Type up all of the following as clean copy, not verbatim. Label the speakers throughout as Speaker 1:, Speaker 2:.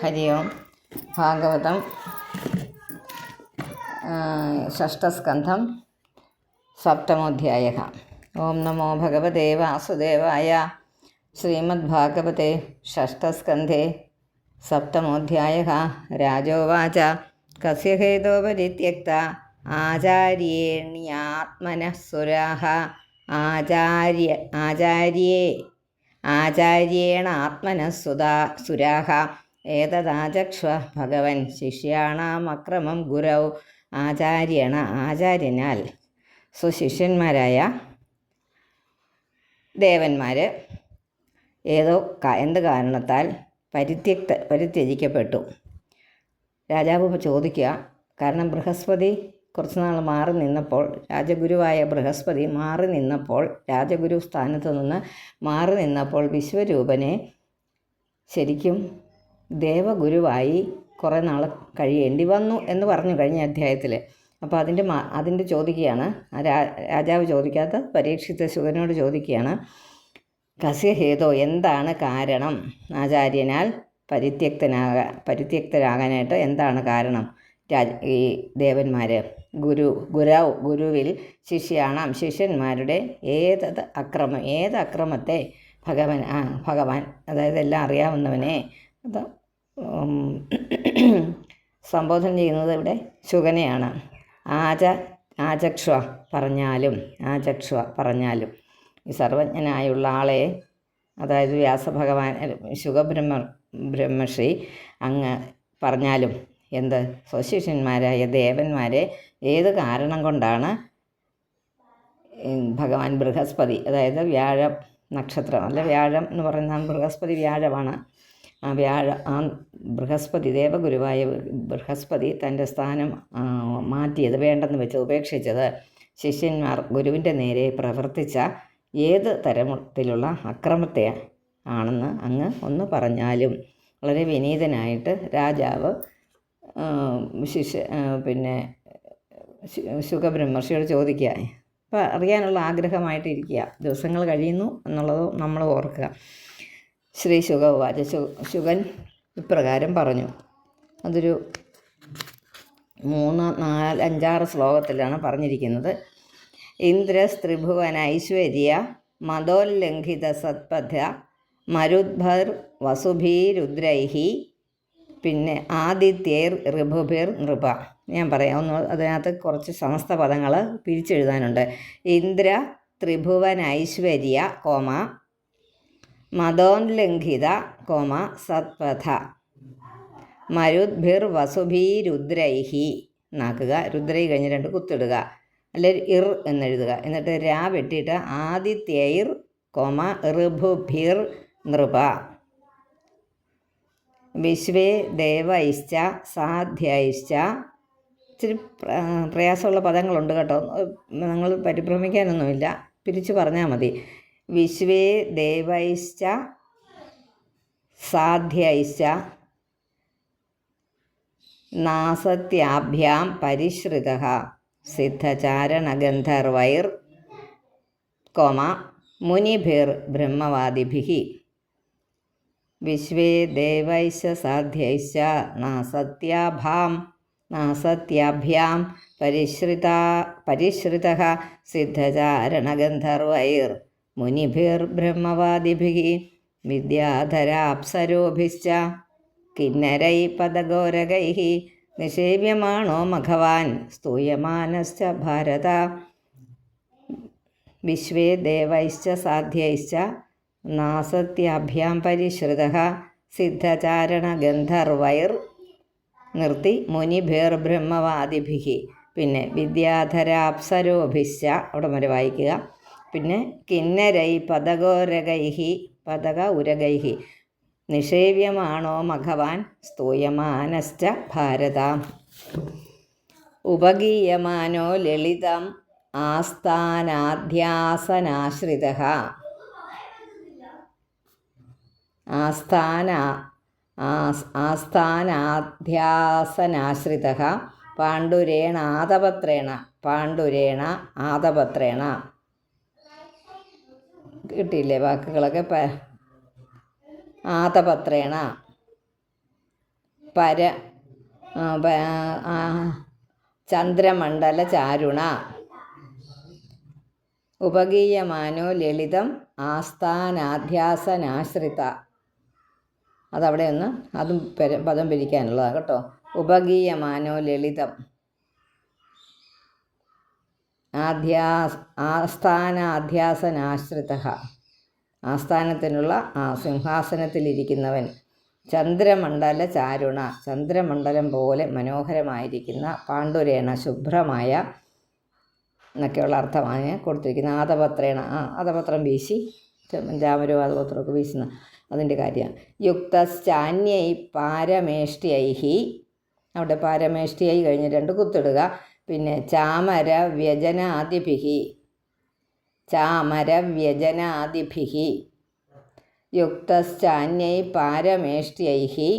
Speaker 1: ഹരി ഓം. ഭാഗവതം ഷഷ്ടസ്കന്ധം സപ്തമോധ്യായഃ. ഓം നമോ ഭഗവതേ വാസുദേവായ. ശ്രീമദ്ഭാഗവതേ ഷഷ്ടസ്കന്ധേ സപ്തമോധ്യായഃ. രാജോവാച കസ്യ ഹേതോ പരിത്യക്ത ആചാര്യേണ്യാത്മനഃ സുരാഃ ആചാര്യേണ ആത്മനഃ സുരാഃ ഏതദാചക്ഷ്വ ഭഗവൻ ശിഷ്യാണാമക്രമം ഗുരൗ. ആചാര്യനാൽ സ്വശിഷ്യന്മാരായ ദേവന്മാർ എന്ത് കാരണത്താൽ പരിത്യജിക്കപ്പെട്ടു. രാജാവ് ചോദിക്കുക. കാരണം ബൃഹസ്പതി കുറച്ചുനാൾ മാറി നിന്നപ്പോൾ, രാജഗുരുവായ ബൃഹസ്പതി മാറി നിന്നപ്പോൾ, രാജഗുരു സ്ഥാനത്ത് നിന്ന് മാറി നിന്നപ്പോൾ വിശ്വരൂപനെ ശരിക്കും ദേവഗുരുവായി കുറേ നാൾ കഴിയേണ്ടി വന്നു എന്ന് പറഞ്ഞു കഴിഞ്ഞ അധ്യായത്തിൽ. അപ്പോൾ അതിൻ്റെ ചോദിക്കുകയാണ് രാജാവ്. ചോദിക്കാത്ത പരീക്ഷിത ശുഗനോട് ചോദിക്കുകയാണ്, കസ്യ ഹേതോ, എന്താണ് കാരണം? ആചാര്യനാൽ പരിത്യക്തരാകാനായിട്ട് എന്താണ് കാരണം? ഈ ദേവന്മാർ ഗുരുവിൽ ശിഷ്യന്മാരുടെ ഏത് അക്രമത്തെ ഭഗവാൻ അതായത് എല്ലാം അറിയാവുന്നവനെ സംബോധന ചെയ്യുന്നത് ഇവിടെ ശുഗനെയാണ്. ആചക്ഷ്വ പറഞ്ഞാലും ഈ സർവജ്ഞനായുള്ള ആളെ, അതായത് വ്യാസഭഗവാൻ ബ്രഹ്മശ്രീ അങ്ങ് പറഞ്ഞാലും എന്ത്, സ്വശിഷ്യന്മാരായ ദേവന്മാരെ ഏത് കാരണം കൊണ്ടാണ് ഭഗവാൻ ബൃഹസ്പതി, അതായത് വ്യാഴ നക്ഷത്രം അല്ല, വ്യാഴം എന്ന് പറയുന്ന ബൃഹസ്പതി വ്യാഴമാണ്. ബൃഹസ്പതി, ദേവഗുരുവായ ബൃഹസ്പതി തൻ്റെ സ്ഥാനം മാറ്റിയത്, വേണ്ടെന്ന് വെച്ച് ഉപേക്ഷിച്ചത് ശിഷ്യന്മാർ ഗുരുവിൻ്റെ നേരെ പ്രവർത്തിച്ച ഏത് തരത്തിലുള്ള അക്രമത്തെ ആണെന്ന് അങ്ങ് ഒന്ന് പറഞ്ഞാലും. വളരെ വിനീതനായിട്ട് രാജാവ് ശുഗബ്രഹ്മർഷിയോട് ചോദിക്കുക. അപ്പോൾ അറിയാനുള്ള ആഗ്രഹമായിട്ടിരിക്കുക. ദിവസങ്ങൾ കഴിയുന്നു എന്നുള്ളത് നമ്മൾ ഓർക്കുക. ശ്രീ ശുഗവാച. ശുഗൻ ഇപ്രകാരം പറഞ്ഞു. അതൊരു 3, 4, 5, 6 ശ്ലോകത്തിലാണ് പറഞ്ഞിരിക്കുന്നത്. ഇന്ദ്രസ്ത്രിഭുവനൈശ്വര്യ മതോല്ലംഘിത സത്പഥ മരുദ്ഭർ വസുഭീരുദ്രൈഃ. പിന്നെ ആദിത്യൈർ ഋഭുഭിർ നൃപ. ഞാൻ പറയാം ഒന്ന്, അതിനകത്ത് കുറച്ച് സമസ്ത പദങ്ങൾ പിരിച്ചെഴുതാനുണ്ട്. ഇന്ദ്ര ത്രിഭുവനൈശ്വര്യ മതോല്ലംഘിത സത്പഥ മരുദ്ഭിർ വസുഭീരുദ്രൈഃ. എന്നാക്കുക. രുദ്രൈ കഴിഞ്ഞ് 2 കുത്തിടുക, അല്ലെങ്കിൽ ഇർ എന്നെഴുതുക. എന്നിട്ട് രാ വെട്ടിയിട്ട് ആദിത്യൈർ ഋഭുഭിർ നൃപ. വിശ്വേ ദേവൈശ്ച സാധ്യൈശ്ച. ഇച്ചിരി പ്രയാസമുള്ള പദങ്ങളുണ്ട് കേട്ടോ, നിങ്ങൾ പരിഭ്രമിക്കാനൊന്നുമില്ല, പിരിച്ചു പറഞ്ഞാൽ മതി. വിശ്വേ ദേവൈശ്ച സാധ്യൈശ്ച നാസത്യാഭ്യാം പരിശ്രിതഃ സിദ്ധചാരണഗന്ധർവൈർ മുനിഭിർ ബ്രഹ്മവാദിഭിഃ. വിശ്വേ ദേവൈശ്ച സാധ്യൈശ്ച നാസത്യാഭ്യാം പരിശ്രിതഃ സിദ്ധചാരണഗന്ധർവൈർ മുനിഭിർ ബ്രഹ്മവാദിഭിഃ. വിദ്യാധരാപ്സരോഭിശ്ച കിന്നരൈ പദഗോരകൈഃ നിഷേവ്യമാണോ മഘവാൻ സ്തൂയമാനശ്ച ഭാരത. വിശ്വേ ദേവൈശ്ച സാധ്യൈശ്ച നാസത്യാഭ്യാം പരിശ്രിതഃ സിദ്ധചാരണഗന്ധർവൈർ നിർത്തി മുനിഭിർ ബ്രഹ്മവാദിഭിഃ. പിന്നെ വിദ്യാധരാപ്സരോഭിശ്ച അവിടെ വരെ വായിക്കുക. പിന്നെ കിന്നരൈ പദഗോരകൈഃ ഉരകൈഃ നിഷേവ്യമാണോ മഘവാൻ സ്തൂയമാനശ്ച ഭാരത. ഉപഗീയമാനോ ലളിതം ആസ്ഥാനാധ്യാസനാശ്രിതഃ പാണ്ഡുരേണ ആതപത്രേണ. കിട്ടിയില്ലേ വാക്കുകളൊക്കെ? ആതപത്രേണ പര ചന്ദ്രമണ്ഡല ചാരുണ ഉപഗീയമാനോ ലളിതം ആസ്ഥാനാധ്യാസനാശ്രിത. അതവിടെ ഒന്ന് അതും പദം പിരിക്കാനുള്ളതാണ് കേട്ടോ. ഉപഗീയമാനോ ലളിതം ആസ്ഥാനാധ്യാസനാശ്രിത, ആസ്ഥാനത്തിനുള്ള സിംഹാസനത്തിലിരിക്കുന്നവൻ. ചന്ദ്രമണ്ഡല ചാരുണ, ചന്ദ്രമണ്ഡലം പോലെ മനോഹരമായിരിക്കുന്ന. പാണ്ഡുരേണ ശുഭ്രമായ എന്നൊക്കെയുള്ള അർത്ഥമാണ് കൊടുത്തിരിക്കുന്നത്. ആതപത്രേണ, ആതപത്രം വീശി, ചാമരവും ആതപത്രമൊക്കെ വീശുന്ന അതിൻ്റെ കാര്യമാണ്. യുക്തശ്ചാന്യൈ പാരമേഷ്ട്യൈഹി, അവിടെ പാരമേഷ്ട്യൈ കഴിഞ്ഞ് 2 കുത്തിടുക. പിന്നെ ചാമര വ്യജനാദിഭിഹി, ചാമര വ്യജനാദിഭിഹി. യുക്തശ്ചാന്യൈ പാരമേഷ്ട്യൈഹി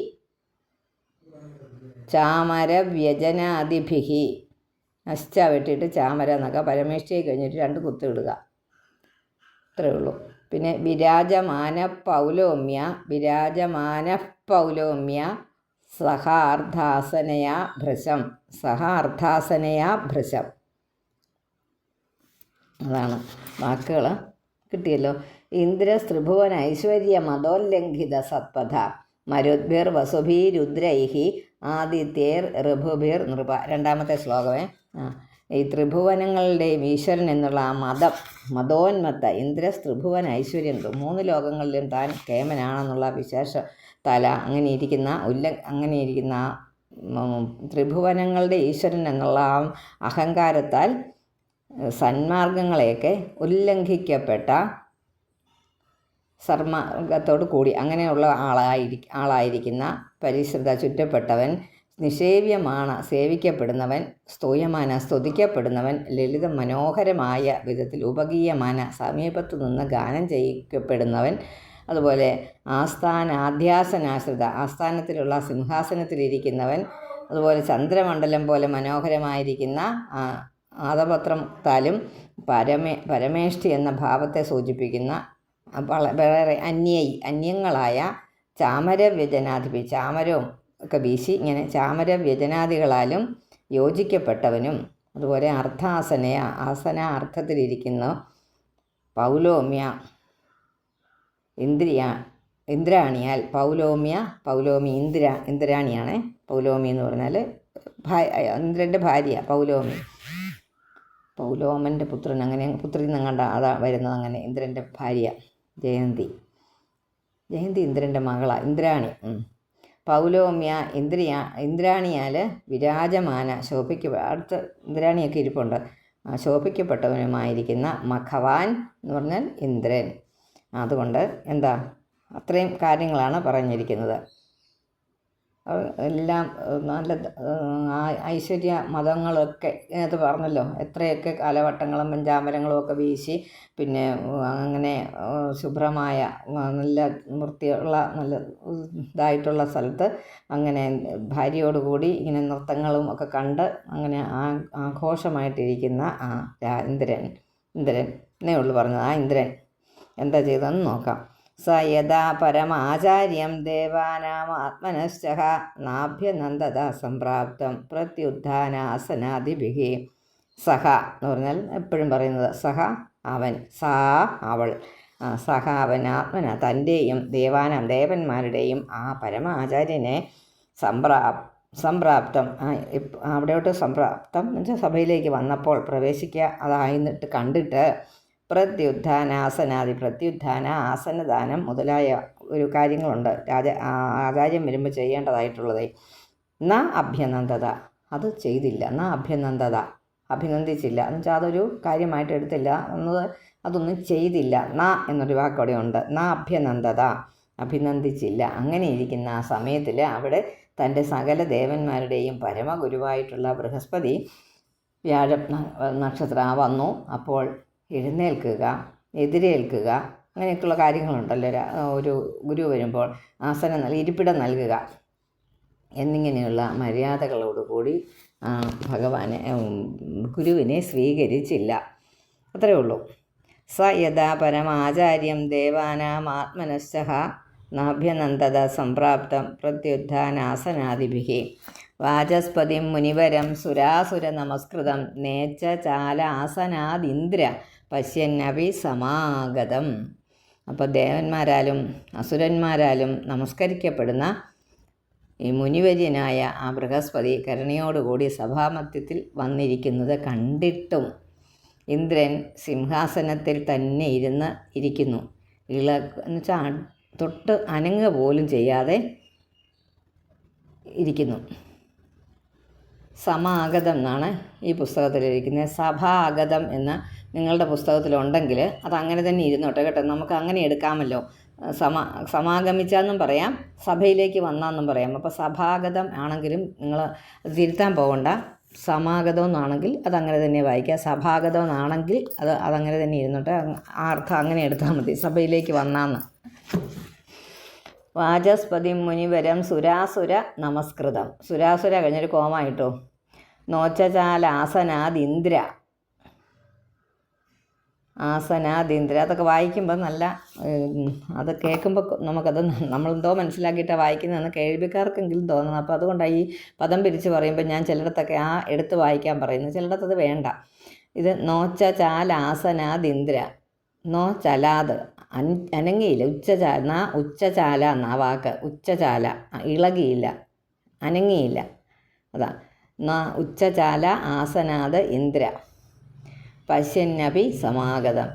Speaker 1: ചാമര വ്യജനാദിഭിഹി. അശ്ച വെട്ടിയിട്ട് ചാമര എന്നൊക്കെ പരമേഷ്ട്യൈ കഴിഞ്ഞിട്ട് 2 കുത്തിടുക. അത്രയേ ഉള്ളൂ. പിന്നെ വിരാജമാന പൗലോമ്യ, വിരാജമാന പൗലോമ്യ സഹാർദ്ധാസനയാ ഭൃശം, സഹാർദ്ധാസനയാ ഭൃശം. അതാണ് വാക്കുകൾ കിട്ടിയല്ലോ. ഇന്ദ്രസ്ത്രിഭുവൻ ഐശ്വര്യ മതോല്ലംഘിത സത്പഥ മരുദ്ഭിർ വസുഭീരുദ്രൈഃ ആദിത്യേർ ഋഭുഭിർ നൃപ. 2ാമത്തെ ശ്ലോകമേ. ഈ ത്രിഭുവനങ്ങളുടെയും ഈശ്വരൻ എന്നുള്ള ആ മതോന്മത്ത ഇന്ദ്രസ്ത്രിഭുവൻ ഐശ്വര്യം, 3 ലോകങ്ങളിലും താൻ കേമനാണെന്നുള്ള വിശേഷ തല അങ്ങനെയിരിക്കുന്ന ത്രിഭുവനങ്ങളുടെ ഈശ്വരൻ എന്നുള്ള ആ അഹങ്കാരത്താൽ സന്മാർഗങ്ങളെയൊക്കെ ഉല്ലംഘിക്കപ്പെട്ട സർമാർഗത്തോടു കൂടി അങ്ങനെയുള്ള ആളായിരിക്കുന്ന പരിശ്രിത, ചുറ്റപ്പെട്ടവൻ, നിഷേവ്യമാണ് സേവിക്കപ്പെടുന്നവൻ, സ്തൂയമാന സ്തുതിക്കപ്പെടുന്നവൻ, ലളിത മനോഹരമായ വിധത്തിൽ ഉപഗീയമാന സമീപത്തു നിന്ന് ഗാനം ചെയ്യിക്കപ്പെടുന്നവൻ, അതുപോലെ ആസ്ഥാനാധ്യാസനാശ്രിത ആസ്ഥാനത്തിലുള്ള സിംഹാസനത്തിലിരിക്കുന്നവൻ, അതുപോലെ ചന്ദ്രമണ്ഡലം പോലെ മനോഹരമായിരിക്കുന്ന ആതപത്രത്താലും പരമേഷ്ഠി എന്ന ഭാവത്തെ സൂചിപ്പിക്കുന്ന വേറെ അന്യങ്ങളായ ചാമരവ്യജനാധിപി, ചാമരവും ഒക്കെ വീശി ഇങ്ങനെ ചാമരവ്യജനാദികളാലും യോജിക്കപ്പെട്ടവനും, അതുപോലെ അർത്ഥത്തിലിരിക്കുന്ന പൗലോമ്യ ഇന്ദ്രാണിയാൽ, പൗലോമി ഇന്ദ്രാണിയാണ്. പൗലോമി എന്ന് പറഞ്ഞാൽ ഇന്ദ്രൻ്റെ ഭാര്യ പൗലോമൻ്റെ പുത്രൻ, അങ്ങനെ പുത്രി നിങ്ങണ്ട അതാ വരുന്നത്. അങ്ങനെ ഇന്ദ്രൻ്റെ ഭാര്യ ജയന്തി ഇന്ദ്രൻ്റെ മകളാണ് ഇന്ദ്രാണി. പൗലോമ്യ ഇന്ദ്രാണിയാൽ വിരാജമാന അടുത്ത ഇന്ദ്രാണിയൊക്കെ ഇരിപ്പുണ്ട്. ശോഭിക്കപ്പെട്ടവനുമായിരിക്കുന്ന മഖവാൻ എന്ന് പറഞ്ഞാൽ ഇന്ദ്രൻ. അതുകൊണ്ട് എന്താ അത്രയും കാര്യങ്ങളാണ് പറഞ്ഞിരിക്കുന്നത്. എല്ലാം നല്ല ഐശ്വര്യ മതങ്ങളൊക്കെ ഇതിനകത്ത് പറഞ്ഞല്ലോ. എത്രയൊക്കെ കാലവട്ടങ്ങളും പഞ്ചാമരങ്ങളും ഒക്കെ വീശി, പിന്നെ അങ്ങനെ ശുഭ്രമായ നല്ല വൃത്തിയുള്ള നല്ല ഇതായിട്ടുള്ള സ്ഥലത്ത് അങ്ങനെ ഭാര്യയോടുകൂടി ഇങ്ങനെ നൃത്തങ്ങളും ഒക്കെ കണ്ട് അങ്ങനെ ആഘോഷമായിട്ടിരിക്കുന്ന ഇന്ദ്രനെ ഉള്ളു പറഞ്ഞത്. ആ ഇന്ദ്രൻ എന്താ ചെയ്തതെന്ന് നോക്കാം. സ യഥാ പരമാചാര്യം ദേവാനാമാത്മനശ്ചഃ നാഭ്യനന്ദത സംപ്രാപ്തം പ്രത്യുത്ഥാനാസനാദിഭിः. സഹ എന്ന് പറഞ്ഞാൽ എപ്പോഴും പറയുന്നത് സഹ അവൻ, സാ അവൾ, സഹ അവൻ ആത്മന തൻ്റെയും ദേവന്മാരുടെയും ആ പരമാചാര്യനെ സംപ്രാപ്തം അവിടെയോട്ട് സംപ്രാപ്തം എന്നുവെച്ചാൽ സഭയിലേക്ക് വന്നപ്പോൾ പ്രവേശിക്കുക അതായിട്ട് കണ്ടിട്ട് പ്രത്യുത്ഥാന ആസനദാനം മുതലായ ഒരു കാര്യങ്ങളുണ്ട് ആചാര്യം വരുമ്പോൾ ചെയ്യേണ്ടതായിട്ടുള്ളത്. ന അഭ്യനന്ദത അത് ചെയ്തില്ല. ന അഭ്യനന്ദത അഭിനന്ദിച്ചില്ല എന്ന് വെച്ചാൽ അതൊരു കാര്യമായിട്ട് എടുത്തില്ല എന്നത്, അതൊന്നും ചെയ്തില്ല. ന എന്നൊരു വാക്കവിടെ ഉണ്ട്. ന അഭ്യനന്ദത അഭിനന്ദിച്ചില്ല. അങ്ങനെ ഇരിക്കുന്ന ആ സമയത്തിൽ അവിടെ തൻ്റെ സകല ദേവന്മാരുടെയും പരമഗുരുവായിട്ടുള്ള ബൃഹസ്പതി വ്യാഴ നക്ഷത്രം വന്നു. അപ്പോൾ എഴുന്നേൽക്കുക, എതിരേൽക്കുക, അങ്ങനെയൊക്കെയുള്ള കാര്യങ്ങളുണ്ടല്ലോ. ഒരു ഗുരു വരുമ്പോൾ ആസനം ഇരിപ്പിടം നൽകുക എന്നിങ്ങനെയുള്ള മര്യാദകളോടുകൂടി ഭഗവാനെ ഗുരുവിനെ സ്വീകരിച്ചില്ല. അത്രയേ ഉള്ളൂ. സ യഥാ പരമാചാര്യം ദേവാനാമാത്മനശ്ചഃ നാഭ്യനന്ദത സംപ്രാപ്തം പ്രത്യുത്ഥാനാസനാദിഭിः വാചസ്പതിം മുനിവരം സുരാസുര നമസ്കൃതം നേച്ച ചാല ആസനാദിന്ദ്ര പശ്യന്നപി സമാഗതം. അപ്പോൾ ദേവന്മാരാലും അസുരന്മാരാലും നമസ്കരിക്കപ്പെടുന്ന ഈ മുനിവര്യനായ ആ ബൃഹസ്പതി കരുണയോടുകൂടി സഭാമധ്യത്തിൽ വന്നിരിക്കുന്നത് കണ്ടിട്ടും ഇന്ദ്രൻ സിംഹാസനത്തിൽ തന്നെ ഇരിക്കുന്നു. എന്ന് വെച്ചാൽ തൊട്ട് അനങ്ങുക പോലും ചെയ്യാതെ ഇരിക്കുന്നു. സമാഗതം എന്നാണ് ഈ പുസ്തകത്തിലിരിക്കുന്നത്. സഭാഗതം എന്ന നിങ്ങളുടെ പുസ്തകത്തിലുണ്ടെങ്കിൽ അതങ്ങനെ തന്നെ ഇരുന്നോട്ടെ കേട്ടോ. നമുക്ക് അങ്ങനെ എടുക്കാമല്ലോ. സമാഗമിച്ചാന്നും പറയാം, സഭയിലേക്ക് വന്നാന്നും പറയാം. അപ്പോൾ സഭാഗതം ആണെങ്കിലും നിങ്ങൾ തിരുത്താൻ പോകണ്ട. സമാഗതം എന്നാണെങ്കിൽ അതങ്ങനെ തന്നെ വായിക്കുക. സഭാഗതം എന്നാണെങ്കിൽ അതങ്ങനെ തന്നെ ഇരുന്നോട്ടെ. ആ അർത്ഥം അങ്ങനെ എടുത്താൽ മതി, സഭയിലേക്ക് വന്നാന്ന്. വാചസ്പതി മുനിവരം സുരാസുര നമസ്കൃതം. സുരാസുര കഴിഞ്ഞൊരു കോമായിട്ടോ. നോച്ചാലാസനാദിന്ദ്ര. ആസനാദിന്ദ്ര അതൊക്കെ വായിക്കുമ്പോൾ നല്ല അത് കേൾക്കുമ്പോൾ നമുക്കത് നമ്മളെന്തോ മനസ്സിലാക്കിയിട്ടാണ് വായിക്കുന്നതെന്ന് കേൾവിക്കാർക്കെങ്കിലും തോന്നുന്നത്. അപ്പോൾ അതുകൊണ്ടാണ് ഈ പദം പിരിച്ച് പറയുമ്പോൾ ഞാൻ ചിലയിടത്തൊക്കെ ആ എടുത്ത് വായിക്കാൻ പറയുന്നു, ചിലയിടത്തത് വേണ്ട. ഇത് നോച്ചാലാസനാദിന്ദ്ര. നോ ചലാത് അനങ്ങിയില്ല. ഉച്ചചാല എന്നാ വാക്ക്. ഉച്ചചാല ഇളകിയില്ല, അനങ്ങിയില്ല. അതാ ഉച്ചചാല ആസനാത് ഇന്ദ്ര പശ്യന്നപി സമാഗതം.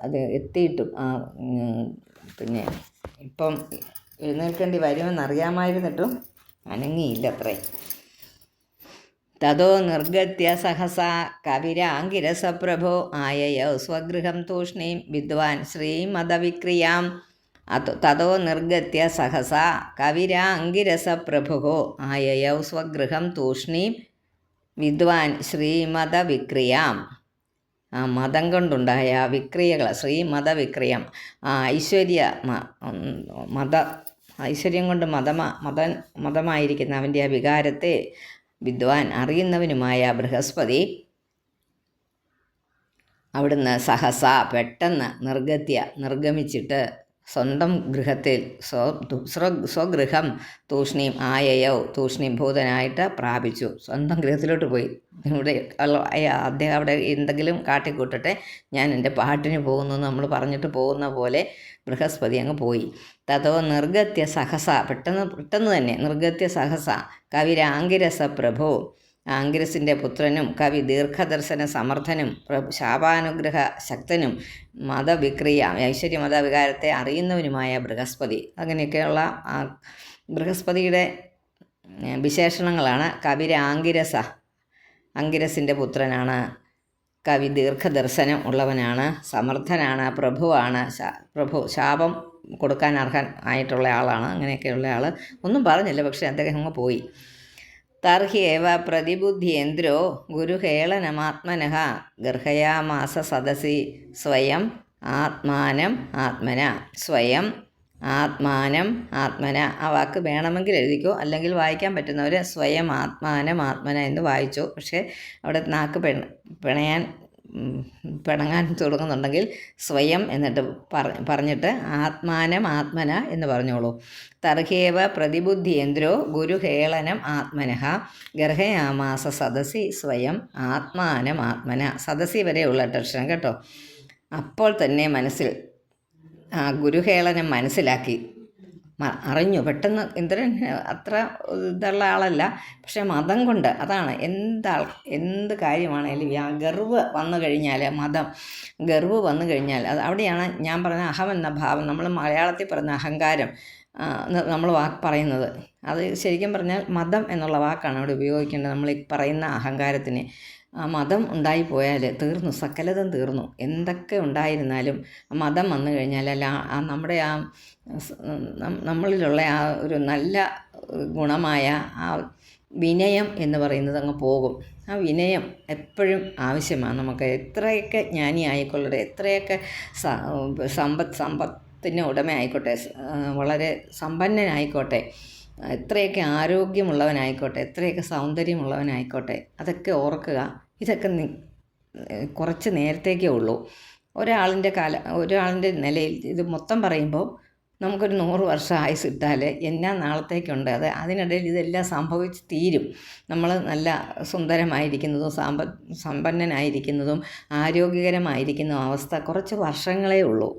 Speaker 1: അത് എത്തിയിട്ടും പിന്നെ ഇപ്പം എഴുന്നേൽക്കേണ്ടി വരുമെന്നറിയാമായിരുന്നിട്ടും അനങ്ങിയില്ല അത്രേ. തതോ നിർഗത്യ സഹസാ കവിരാങ്കിരസപ്രഭോ ആയയോ സ്വഗൃഹം തൂഷ്ണീം വിദ്വാൻ ശ്രീമദവിക്രിയാം. തതോ നിർഗത്യ സഹസാ കവിരാങ്കിരസപ്രഭോ ആയയോ സ്വഗൃഹം തൂഷ്ണീം വിദ്വാൻ ശ്രീമദവിക്രിയാം. മതം കൊണ്ടുണ്ടായ വിക്രിയകൾ, ശ്രീമദവിക്രിയം. ഐശ്വര്യം കൊണ്ട് മതമായിരിക്കുന്ന അവൻ്റെ ആ വികാരത്തെ വിദ്വാൻ അറിയുന്നവനുമായ ബൃഹസ്പതി അവിടുന്ന് സഹസ പെട്ടെന്ന് നിർഗമിച്ചിട്ട് സ്വന്തം ഗൃഹത്തിൽ സ്വഗൃഹം തൂഷ്ണീം ആയയോ തൂഷ്ണീം ഭൂതനായിട്ട് പ്രാപിച്ചു. സ്വന്തം ഗൃഹത്തിലോട്ട് പോയി. ഇവിടെ അദ്ദേഹം അവിടെ എന്തെങ്കിലും കാട്ടിക്കൂട്ടട്ടെ, ഞാൻ എൻ്റെ പാട്ടിന് പോകുന്നു നമ്മൾ പറഞ്ഞിട്ട് പോകുന്ന പോലെ ബൃഹസ്പതി അങ്ങ് പോയി. തതോ നിർഗത്യ സഹസ പെട്ടെന്ന് തന്നെ നിർഗത്യ സഹസ കവിരാങ്കിരസ പ്രഭു. ആങ്കിരസിൻ്റെ പുത്രനും കവി ദീർഘദർശന സമർത്ഥനും ശാപാനുഗ്രഹ ശക്തനും മതവിക്രിയ ഐശ്വര്യമതവികാരത്തെ അറിയുന്നവനുമായ ബൃഹസ്പതി. അങ്ങനെയൊക്കെയുള്ള ബൃഹസ്പതിയുടെ വിശേഷണങ്ങളാണ്. കവിരാങ്കിരസ, അങ്കിരസിൻ്റെ പുത്രനാണ്, കവി ദീർഘദർശനം ഉള്ളവനാണ്, സമർത്ഥനാണ്, പ്രഭുവാണ്. ശാപം കൊടുക്കാൻ അർഹൻ ആയിട്ടുള്ള ആളാണ്. അങ്ങനെയൊക്കെയുള്ള ആൾ ഒന്നും പറഞ്ഞില്ല, പക്ഷേ അദ്ദേഹം അങ്ങ് പോയി. തർഹ്യേവ പ്രതിബുദ്ധ്യേന്ദ്രോ ഗുരുഹേളനമാത്മനഃ ഗർഹയാമാസ സദസി സ്വയം ആത്മാനം ആത്മന. സ്വയം ആത്മാനം ആത്മന. ആ വാക്ക് വേണമെങ്കിൽ എഴുതിക്കോ, അല്ലെങ്കിൽ വായിക്കാൻ പറ്റുന്നവർ സ്വയം ആത്മാനം ആത്മന എന്ന് വായിച്ചു. പക്ഷേ അവിടെ നാക്ക് പിണങ്ങാൻ തുടങ്ങുന്നുണ്ടെങ്കിൽ സ്വയം എന്നിട്ട് പറഞ്ഞിട്ട് ആത്മാനം ആത്മന എന്ന് പറഞ്ഞോളൂ. തർഹേവ പ്രതിബുദ്ധിയേന്ദ്രോ ഗുരുഹേളനം ആത്മനഃ ഗർഹയാമാസ സദസി സ്വയം ആത്മാനം ആത്മന. സദസി വരെയുള്ള ടെൻഷൻ കേട്ടോ. അപ്പോൾ തന്നെ മനസ്സിൽ ഗുരുഹേളനം മനസ്സിലാക്കി, അറിഞ്ഞു പെട്ടെന്ന്. ഇന്ദ്രൻ അത്ര ഇതുള്ള ആളല്ല, പക്ഷേ മതം കൊണ്ട് അതാണ് എന്ത് കാര്യമാണെങ്കിലും ഗർവ് വന്നു കഴിഞ്ഞാൽ, ഗർവ് വന്നു കഴിഞ്ഞാൽ അവിടെയാണ് ഞാൻ പറഞ്ഞ അഹം എന്ന ഭാവം. നമ്മൾ മലയാളത്തിൽ പറയുന്ന അഹങ്കാരം നമ്മൾ വാക്ക് പറയുന്നത്, അത് ശരിക്കും പറഞ്ഞാൽ മതം എന്നുള്ള വാക്കാണ് അവിടെ ഉപയോഗിക്കേണ്ടത്. നമ്മൾ ഈ പറയുന്ന അഹങ്കാരത്തിന് മതം ഉണ്ടായിപ്പോയാൽ തീർന്നു, സകലതും തീർന്നു. എന്തൊക്കെ ഉണ്ടായിരുന്നാലും മതം വന്നു കഴിഞ്ഞാൽ നമ്മുടെ നമ്മളിലുള്ള ആ ഒരു നല്ല ഗുണമായ ആ വിനയം എന്ന് പറയുന്നത് അങ്ങ് പോകും. ആ വിനയം എപ്പോഴും ആവശ്യമാണ് നമുക്ക്. എത്രയൊക്കെ ജ്ഞാനി ആയിക്കൊള്ളട്ടെ, എത്രയൊക്കെ സമ്പത്തിന് ഉടമ ആയിക്കോട്ടെ, വളരെ സമ്പന്നനായിക്കോട്ടെ, എത്രയൊക്കെ ആരോഗ്യമുള്ളവനായിക്കോട്ടെ, എത്രയൊക്കെ സൗന്ദര്യമുള്ളവനായിക്കോട്ടെ, അതൊക്കെ ഓർക്കുക. ഇതൊക്കെ കുറച്ച് നേരത്തേക്കേ ഉള്ളൂ. ഒരാളിൻ്റെ നിലയിൽ ഇത് മൊത്തം പറയുമ്പോൾ നമുക്കൊരു 100 വർഷം ആയുസ് ഇട്ടാൽ എന്നാ നാളത്തേക്കുണ്ട്. അതിനിടയിൽ ഇതെല്ലാം സംഭവിച്ച് തീരും. നമ്മൾ നല്ല സുന്ദരമായിരിക്കുന്നതും സമ്പന്നനായിരിക്കുന്നതും ആരോഗ്യകരമായിരിക്കുന്ന അവസ്ഥ കുറച്ച് വർഷങ്ങളേ ഉള്ളൂ.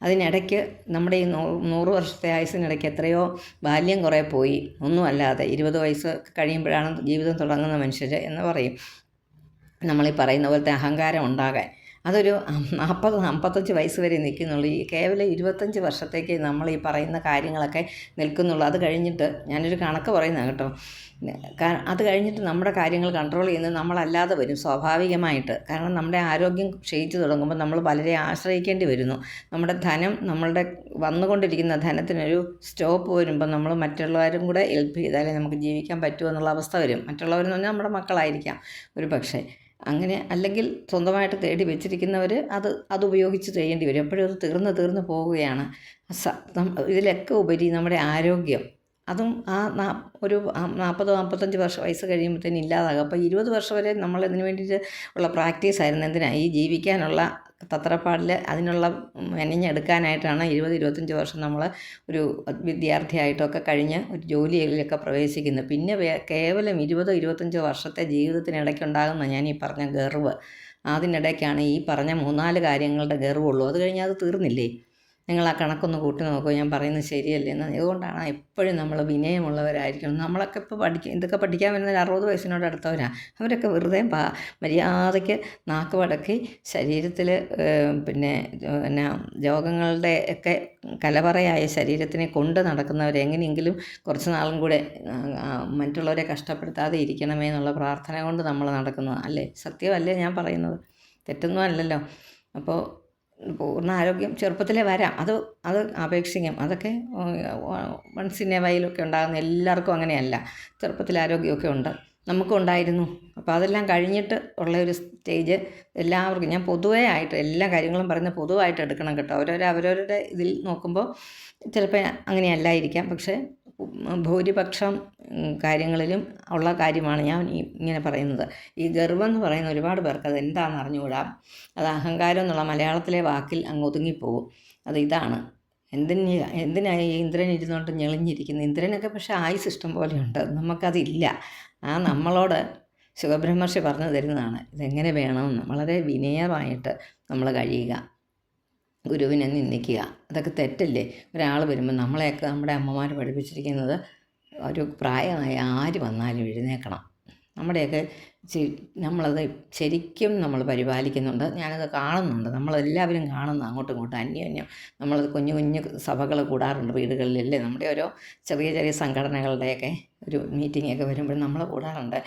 Speaker 1: അതിനിടയ്ക്ക് നമ്മുടെ ഈ 100 വർഷത്തെ ആയുസ്സിനിടയ്ക്ക് എത്രയോ ബാല്യം കുറേ പോയി, ഒന്നുമല്ലാതെ 20 വയസ്സ് കഴിയുമ്പോഴാണ് ജീവിതം തുടങ്ങുന്ന മനുഷ്യർ എന്ന് പറയും. നമ്മളീ പറയുന്ന പോലത്തെ അഹങ്കാരം ഉണ്ടാകാൻ അതൊരു 40-55 വയസ്സ് വരെ നിൽക്കുന്നുള്ളൂ. ഈ കേവലം 25 വർഷത്തേക്ക് നമ്മൾ ഈ പറയുന്ന കാര്യങ്ങളൊക്കെ നിൽക്കുന്നുള്ളൂ. അത് കഴിഞ്ഞിട്ട് ഞാനൊരു കണക്ക് പറയുന്നതാണ് കേട്ടോ. അത് കഴിഞ്ഞിട്ട് നമ്മുടെ കാര്യങ്ങൾ കൺട്രോൾ ചെയ്യുന്നത് നമ്മളല്ലാതെ വരും സ്വാഭാവികമായിട്ട്. കാരണം നമ്മുടെ ആരോഗ്യം ക്ഷയിച്ചു തുടങ്ങുമ്പോൾ നമ്മൾ പലരെ ആശ്രയിക്കേണ്ടി വരുന്നു. നമ്മുടെ ധനം, നമ്മളുടെ വന്നുകൊണ്ടിരിക്കുന്ന ധനത്തിനൊരു സ്റ്റോപ്പ് വരുമ്പോൾ നമ്മൾ മറ്റുള്ളവരും കൂടെ ഹെൽപ്പ് ചെയ്താലേ നമുക്ക് ജീവിക്കാൻ പറ്റുമോ എന്നുള്ള അവസ്ഥ വരും. മറ്റുള്ളവരെന്ന് പറഞ്ഞാൽ നമ്മുടെ മക്കളായിരിക്കാം ഒരു പക്ഷേ. അങ്ങനെ അല്ലെങ്കിൽ സ്വന്തമായിട്ട് തേടി വെച്ചിരിക്കുന്നവർ അത് ഉപയോഗിച്ച് ചെയ്യേണ്ടി വരും. എപ്പോഴും അത് തീർന്ന് പോവുകയാണ്. ഇതിലൊക്കെ ഉപരി നമ്മുടെ ആരോഗ്യം, അതും ഒരു 40-45 വയസ്സ് കഴിയുമ്പോഴത്തേന് ഇല്ലാതാകും. അപ്പോൾ 20 വർഷം വരെ നമ്മൾ ഇതിന് വേണ്ടിയിട്ട് ഉള്ള പ്രാക്ടീസ് ആയിരുന്നു. എന്തിനാണ്? ഈ ജീവിക്കാനുള്ള തത്രപ്പാടിൽ അതിനുള്ള മെനഞ്ഞെടുക്കാനായിട്ടാണ് 20-25 വർഷം നമ്മൾ ഒരു വിദ്യാർത്ഥിയായിട്ടൊക്കെ കഴിഞ്ഞ് ഒരു ജോലിയിലൊക്കെ പ്രവേശിക്കുന്നത്. പിന്നെ കേവലം 20-25 വർഷത്തെ ജീവിതത്തിനിടയ്ക്കുണ്ടാകുന്ന ഞാൻ ഈ പറഞ്ഞ ഗർവ്, അതിനിടയ്ക്കാണ് ഈ പറഞ്ഞ 3-4 കാര്യങ്ങളുടെ ഗർവുള്ളൂ. അത് കഴിഞ്ഞാൽ അത് തീർന്നില്ലേ? നിങ്ങൾ ആ കണക്കൊന്ന് കൂട്ടി നോക്കുക, ഞാൻ പറയുന്നത് ശരിയല്ലേ എന്ന്. അതുകൊണ്ടാണ് എപ്പോഴും നമ്മൾ വിനയമുള്ളവരായിരിക്കണം. നമ്മളൊക്കെ ഇപ്പോൾ ഇതൊക്കെ പഠിക്കാൻ വരുന്നവർ 60 വയസ്സിനോട് അടുത്തവരാണ്. അവരൊക്കെ വെറുതെ മര്യാദയ്ക്ക് നാക്ക് മടക്കി ശരീരത്തിൽ പിന്നെ രോഗങ്ങളുടെ ഒക്കെ കലവറയായ ശരീരത്തിനെ കൊണ്ട് നടക്കുന്നവർ എങ്ങനെയെങ്കിലും കുറച്ച് നാളും കൂടെ മറ്റുള്ളവരെ കഷ്ടപ്പെടുത്താതെ ഇരിക്കണമേ എന്നുള്ള പ്രാർത്ഥന കൊണ്ട് നമ്മൾ നടക്കുന്നത് അല്ലേ? സത്യമല്ലേ ഞാൻ പറയുന്നത്? തെറ്റൊന്നും അല്ലല്ലോ. അപ്പോൾ പൂർണ്ണ ആരോഗ്യം ചെറുപ്പത്തിലേ വരാം. അത് അപേക്ഷിക്കാം. അതൊക്കെ വൺസ് ഇൻ എ വൈലൊക്കെ ഉണ്ടാകുന്ന എല്ലാവർക്കും അങ്ങനെയല്ല. ചെറുപ്പത്തിൽ ആരോഗ്യമൊക്കെ ഉണ്ട്, നമുക്കും ഉണ്ടായിരുന്നു. അപ്പോൾ അതെല്ലാം കഴിഞ്ഞിട്ട് ഉള്ള ഒരു സ്റ്റേജ് എല്ലാവർക്കും, ഞാൻ പൊതുവേ ആയിട്ട് എല്ലാ കാര്യങ്ങളും പറയുന്നത് പൊതുവായിട്ട് എടുക്കണം കേട്ടോ. അവരവരുടെ ഇതിൽ നോക്കുമ്പോൾ ചിലപ്പോൾ അങ്ങനെയല്ലായിരിക്കാം. പക്ഷേ ഭൂരിപക്ഷം കാര്യങ്ങളിലും ഉള്ള കാര്യമാണ് ഞാൻ ഇങ്ങനെ പറയുന്നത്. ഈ ഗർവം എന്ന് പറയുന്ന ഒരുപാട് പേർക്ക് അത് എന്താണെന്ന് അറിഞ്ഞുകൂടാ. അത് അഹങ്കാരം എന്നുള്ള മലയാളത്തിലെ വാക്കിൽ അങ്ങ് ഒതുങ്ങിപ്പോകും. അത് ഇതാണ്. എന്തിനായി ഇന്ദ്രൻ ഇരുന്നുകൊണ്ട് ഞെളിഞ്ഞിരിക്കുന്നത്? ഇന്ദ്രനൊക്കെ പക്ഷേ ആയുസ് ഇഷ്ടം പോലെയുണ്ട്, നമുക്കതില്ല. നമ്മളോട് ശുഖബ്രഹ്മർഷി പറഞ്ഞു തരുന്നതാണ് ഇതെങ്ങനെ വേണമെന്ന്. വളരെ വിനയമായിട്ട് നമ്മൾ കഴിയുക, ഗുരുവിനെ നിന്ദിക്കുക, അതൊക്കെ തെറ്റല്ലേ? ഒരാൾ വരുമ്പോൾ നമ്മളെയൊക്കെ നമ്മുടെ അമ്മമാർ പഠിപ്പിച്ചിരിക്കുന്നത് ഒരു പ്രായമായ ആര് വന്നാലും എഴുന്നേൽക്കണം. നമ്മുടെയൊക്കെ നമ്മളത് ശരിക്കും നമ്മൾ പരിപാലിക്കുന്നുണ്ട്. ഞാനത് കാണുന്നുണ്ട്, നമ്മളെല്ലാവരും കാണുന്നു. അങ്ങോട്ടും ഇങ്ങോട്ടും അന്യോന്യം നമ്മളത് കുഞ്ഞു സഭകൾ കൂടാറുണ്ട് വീടുകളിലല്ലേ. നമ്മുടെ ഓരോ ചെറിയ സംഘടനകളുടെയൊക്കെ ഒരു മീറ്റിങ്ങൊക്കെ വരുമ്പോൾ നമ്മൾ കൂടാറുണ്ട്.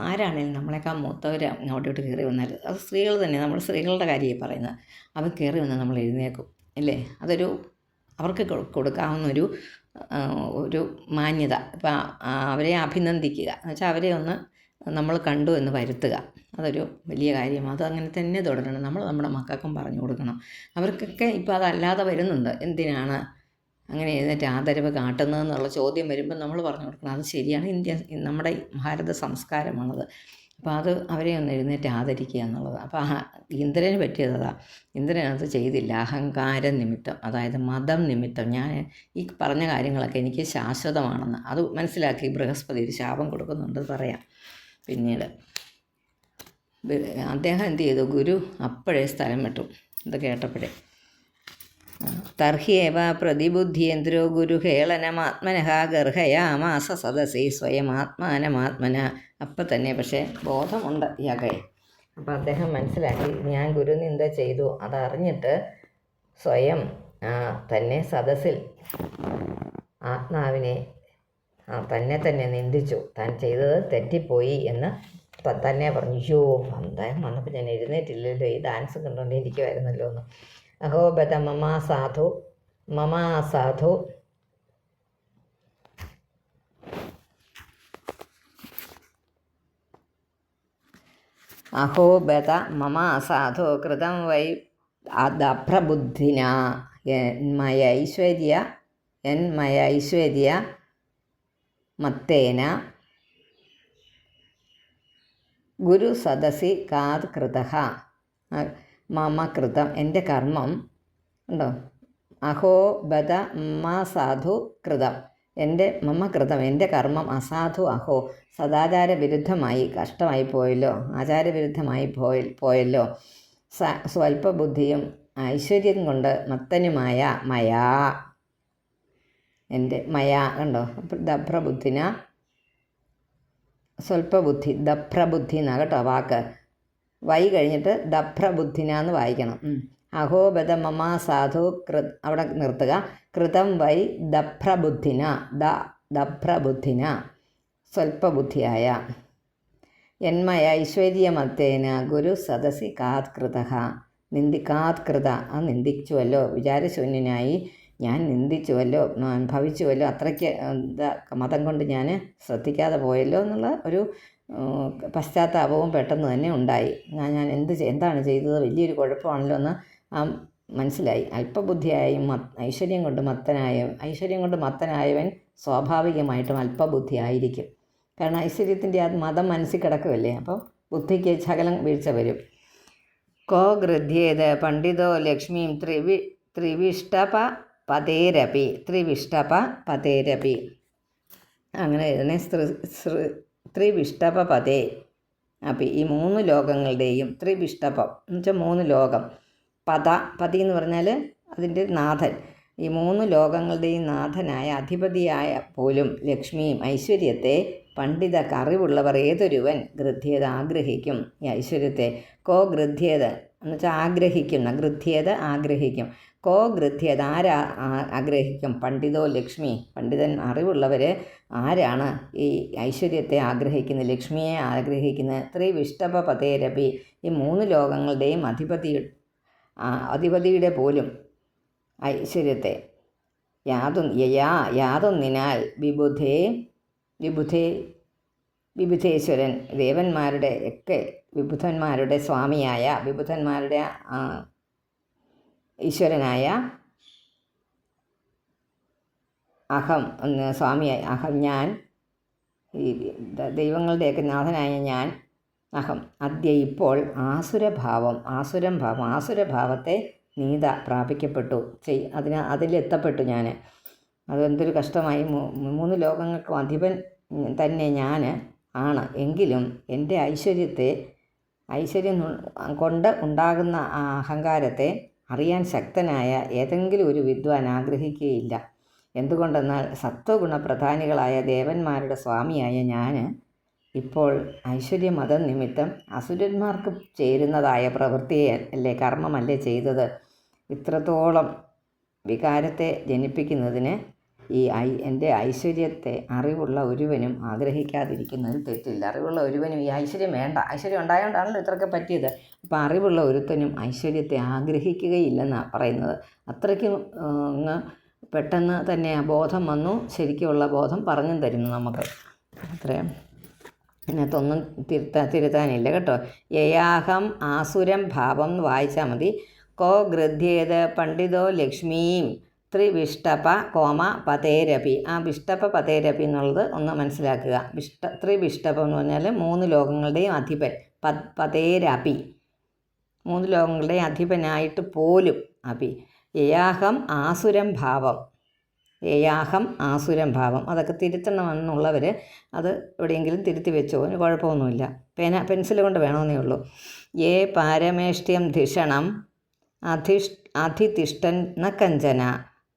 Speaker 1: ആരാണെങ്കിലും നമ്മളെക്കാൾ മൂത്തവർ അങ്ങോട്ടോട്ട് കയറി വന്നാൽ, അത് സ്ത്രീകൾ തന്നെ, നമ്മൾ സ്ത്രീകളുടെ കാര്യമായി പറയുന്നത്, അവർ കയറി വന്നാൽ നമ്മൾ എഴുന്നേൽക്കും അല്ലേ? അതൊരു അവർക്ക് കൊടുക്കാവുന്ന ഒരു മാന്യത. ഇപ്പം അവരെ അഭിനന്ദിക്കുക എന്ന് വെച്ചാൽ അവരെ ഒന്ന് നമ്മൾ കണ്ടു എന്ന് വരുത്തുക, അതൊരു വലിയ കാര്യമാണ്. അത് അങ്ങനെ തന്നെ തുടരണം. നമ്മൾ നമ്മുടെ മക്കൾക്കും പറഞ്ഞു കൊടുക്കണം. അവർക്കൊക്കെ ഇപ്പോൾ അതല്ലാതെ വരുന്നുണ്ട്. എന്തിനാണ് അങ്ങനെ എഴുന്നേറ്റ് ആദരവ് കാട്ടുന്നതെന്നുള്ള ചോദ്യം വരുമ്പോൾ നമ്മൾ പറഞ്ഞു കൊടുക്കണം. അത് ശരിയാണ്, നമ്മുടെ ഭാരത സംസ്കാരമാണത്. അപ്പോൾ അത് അവരെ ഒന്ന് എഴുന്നേറ്റ് ആദരിക്കുക എന്നുള്ളത്. അപ്പോൾ ഇന്ദ്രന് പറ്റിയതാ. ഇന്ദ്രനത് ചെയ്തില്ല. അഹങ്കാരം നിമിത്തം, അതായത് മതം നിമിത്തം. ഞാൻ ഈ പറഞ്ഞ കാര്യങ്ങളൊക്കെ എനിക്ക് ശാശ്വതമാണെന്ന് അത് മനസ്സിലാക്കി ബൃഹസ്പതി ഒരു ശാപം കൊടുക്കുന്നുണ്ട്, പറയാം പിന്നീട്. അദ്ദേഹം എന്ത് ചെയ്തു? ഗുരു അപ്പോഴേ സ്ഥലം വിട്ടു. ഇത് കേട്ടപ്പോഴേ തർഹ്യേവ പ്രതിബുദ്ധിയേന്ദ്രോ ഗുരുഹേളനമാത്മനഃ ഗർഹയാമാസ സദസി സ്വയം ആത്മാനമാത്മന. അപ്പം തന്നെ പക്ഷേ ബോധമുണ്ട് ഇയാളെ. അപ്പം അദ്ദേഹം മനസ്സിലാക്കി ഞാൻ ഗുരുനിന്ദ ചെയ്തു. അതറിഞ്ഞിട്ട് സ്വയം തന്നെ സദസ്സിൽ ആത്മാവിനെ തന്നെ നിന്ദിച്ചു. താൻ ചെയ്തത് തെറ്റിപ്പോയി എന്ന് തന്നെ പറഞ്ഞു. യോ, അദ്ദേഹം വന്നപ്പോൾ ഞാൻ എഴുന്നേറ്റില്ലല്ലോ, ഈ ഡാൻസ് കണ്ടുകൊണ്ടിരിക്കുമായിരുന്നല്ലോ എന്ന്. അഹോബത മമാസാധു അഹോബത മമ അസാധു കൃതം വൈ അദഭ്രബുദ്ധിന ഐശ്വര്യ മത്തേന ഗുരു സദസി കാത് കൃതഃ. മമ കൃതം, എൻ്റെ കർമ്മം ഉണ്ടോ, അഹോ ബദ മമ സാധു കൃതം, എൻ്റെ കർമ്മം അസാധു അഹോ, സദാചാര വിരുദ്ധമായി, കഷ്ടമായി പോയല്ലോ, ആചാരവിരുദ്ധമായി പോയല്ലോ. സ്വൽപ്പബുദ്ധിയും ഐശ്വര്യം കൊണ്ട് മത്തനുമായ മയാ, എൻ്റെ മയാ കണ്ടോ, ദഭ്രബുദ്ധിന, സ്വൽപ്പബുദ്ധി, ദഭ്രബുദ്ധി എന്നാ കേട്ടോ വാക്ക്. വൈ കഴിഞ്ഞിട്ട് ദഭ്രബുദ്ധിന എന്ന് വായിക്കണം. അഹോബദ മമ സാധു അവിടെ നിർത്തുക. കൃതം വൈ ദഭ്രബുദ്ധിന, ദഭ്രബുദ്ധിന സ്വൽപ്പബുദ്ധിയായ. എന്മയ ഐശ്വര്യമത്തേന ഗുരു സദസി കാത്കൃത, കാത്കൃത ആ നിന്ദിച്ചുവല്ലോ, വിചാരശൂന്യനായി ഞാൻ നിന്ദിച്ചുവല്ലോ, ഭവിച്ചുവല്ലോ, അത്രയ്ക്ക് മതം കൊണ്ട് ഞാൻ ശ്രദ്ധിക്കാതെ പോയല്ലോ എന്നുള്ള ഒരു പശ്ചാത്താപവും പെട്ടെന്ന് തന്നെ ഉണ്ടായി. ഞാൻ എന്താണ് ചെയ്തത്, വലിയൊരു കുഴപ്പമാണല്ലോ എന്ന് മനസ്സിലായി. അല്പബുദ്ധിയായും ഐശ്വര്യം കൊണ്ട് മത്തനായവൻ സ്വാഭാവികമായിട്ടും അല്പബുദ്ധി ആയിരിക്കും. കാരണം ഐശ്വര്യത്തിൻ്റെ ആ മതം മനസ്സിൽ കിടക്കുമല്ലേ, അപ്പം ബുദ്ധിക്ക് ശകലം വീഴ്ച വരും. കോ ഗൃധ്യേത് പണ്ഡിതോ ലക്ഷ്മീം ത്രിവിഷ്ടപ പതേരപി അങ്ങനെ എഴുതണേ. ത്രിവിഷ്ടപ പതേ അപ്പി, ഈ 3 ലോകങ്ങളുടെയും ത്രിവിഷ്ടപം എന്ന് വെച്ചാൽ 3 ലോകം. പതി എന്ന് പറഞ്ഞാൽ അതിൻ്റെ നാഥൻ. ഈ 3 ലോകങ്ങളുടെയും നാഥനായ അധിപതിയായ പോലും ലക്ഷ്മിയും ഐശ്വര്യത്തെ പണ്ഡിത അറിവുള്ളവർ ഏതൊരുവൻ ഗൃധ്യേത ആഗ്രഹിക്കും ഈ ഐശ്വര്യത്തെ. കോ ഗൃധ്യേത എന്ന് വെച്ചാൽ ആഗ്രഹിക്കുന്ന, ഗൃധ്യേത ആഗ്രഹിക്കും. കോ ഗൃധ്യേത ആഗ്രഹിക്കും. പണ്ഡിതോ ലക്ഷ്മി, പണ്ഡിതൻ അറിവുള്ളവർ ആരാണ് ഈ ഐശ്വര്യത്തെ ആഗ്രഹിക്കുന്നത്, ലക്ഷ്മിയെ ആഗ്രഹിക്കുന്നത്. ത്രിവിഷ്ടപ പതേരപി, ഈ 3 ലോകങ്ങളുടെയും അധിപതിയുടെ പോലും ഐശ്വര്യത്തെ. യാതൊന്നിനാൽ വിബുധേശ്വരൻ, ദേവന്മാരുടെ ഒക്കെ വിബുധന്മാരുടെ സ്വാമിയായ, വിബുധന്മാരുടെ ഈശ്വരനായ അഹം സ്വാമിയായി, ഞാൻ, ഈ ദൈവങ്ങളുടെയൊക്കെ നാഥനായ ഞാൻ, അഹം അദ്യ ഇപ്പോൾ ആസുരഭാവത്തെ നീത പ്രാപിക്കപ്പെട്ടു, അതിലെത്തപ്പെട്ടു ഞാൻ. അതെന്തൊരു കഷ്ടമായി. 3 ലോകങ്ങൾക്കും അധിപൻ തന്നെ ഞാൻ ആണ്. എങ്കിലും എൻ്റെ ഐശ്വര്യം കൊണ്ട് ഉണ്ടാകുന്ന ആ അഹങ്കാരത്തെ അറിയാൻ ശക്തനായ ഏതെങ്കിലും ഒരു വിദ്വാൻ ആഗ്രഹിക്കുകയില്ല. എന്തുകൊണ്ടെന്നാൽ സത്വഗുണപ്രധാനികളായ ദേവന്മാരുടെ സ്വാമിയായ ഞാൻ ഇപ്പോൾ ഐശ്വര്യമതം നിമിത്തം അസുരന്മാർക്ക് ചേരുന്നതായ പ്രവൃത്തിയെ അല്ലേ, കർമ്മമല്ലേ ചെയ്തത്. ഇത്രത്തോളം വികാരത്തെ ജനിപ്പിക്കുന്നതിന് എൻ്റെ ഐശ്വര്യത്തെ അറിവുള്ള ഒരുവനും ആഗ്രഹിക്കാതിരിക്കുന്നതിൽ തെറ്റില്ല. അറിവുള്ള ഒരുവനും ഈ ഐശ്വര്യം വേണ്ട, ഐശ്വര്യം ഉണ്ടായതുകൊണ്ടാണല്ലോ ഇത്രയൊക്കെ പറ്റിയത്. അപ്പോൾ അറിവുള്ള ഒരുത്തനും ഐശ്വര്യത്തെ ആഗ്രഹിക്കുകയില്ലെന്നാണ് പറയുന്നത്. അത്രയ്ക്കും പെട്ടെന്ന് തന്നെ ആ ബോധം വന്നു, ശരിക്കുള്ള ബോധം പറഞ്ഞും തരുന്നു നമുക്ക്. അത്രയും ഇതിനകത്തൊന്നും തിരുത്താനില്ല കേട്ടോ. യയാഹം ആസുരം ഭാവം എന്ന് വായിച്ചാൽ മതി. കോ ഗൃധ്യേത് പണ്ഡിതോ ലക്ഷ്മീം ത്രിവിഷ്ടപ പതേരപി. ആ വിഷ്ടപ പതേരപി എന്നുള്ളത് ഒന്ന് മനസ്സിലാക്കുക. ത്രിവിഷ്ടപം എന്ന് പറഞ്ഞാൽ 3 ലോകങ്ങളുടെയും അധിപൻ. പതേരപി 3 ലോകങ്ങളുടെയും അധിപനായിട്ട് പോലും അപി. യയാഹം ആസുരം ഭാവം അതൊക്കെ തിരുത്തണമെന്നുള്ളവർ അത് എവിടെയെങ്കിലും തിരുത്തി വെച്ചോ, അതിന് കുഴപ്പമൊന്നുമില്ല. പെൻസിൽ കൊണ്ട് വേണമെന്നേ ഉള്ളൂ. പാരമേഷ്ട്യം ധിഷണം അധിതിഷ്ഠൻ ന കഞ്ചന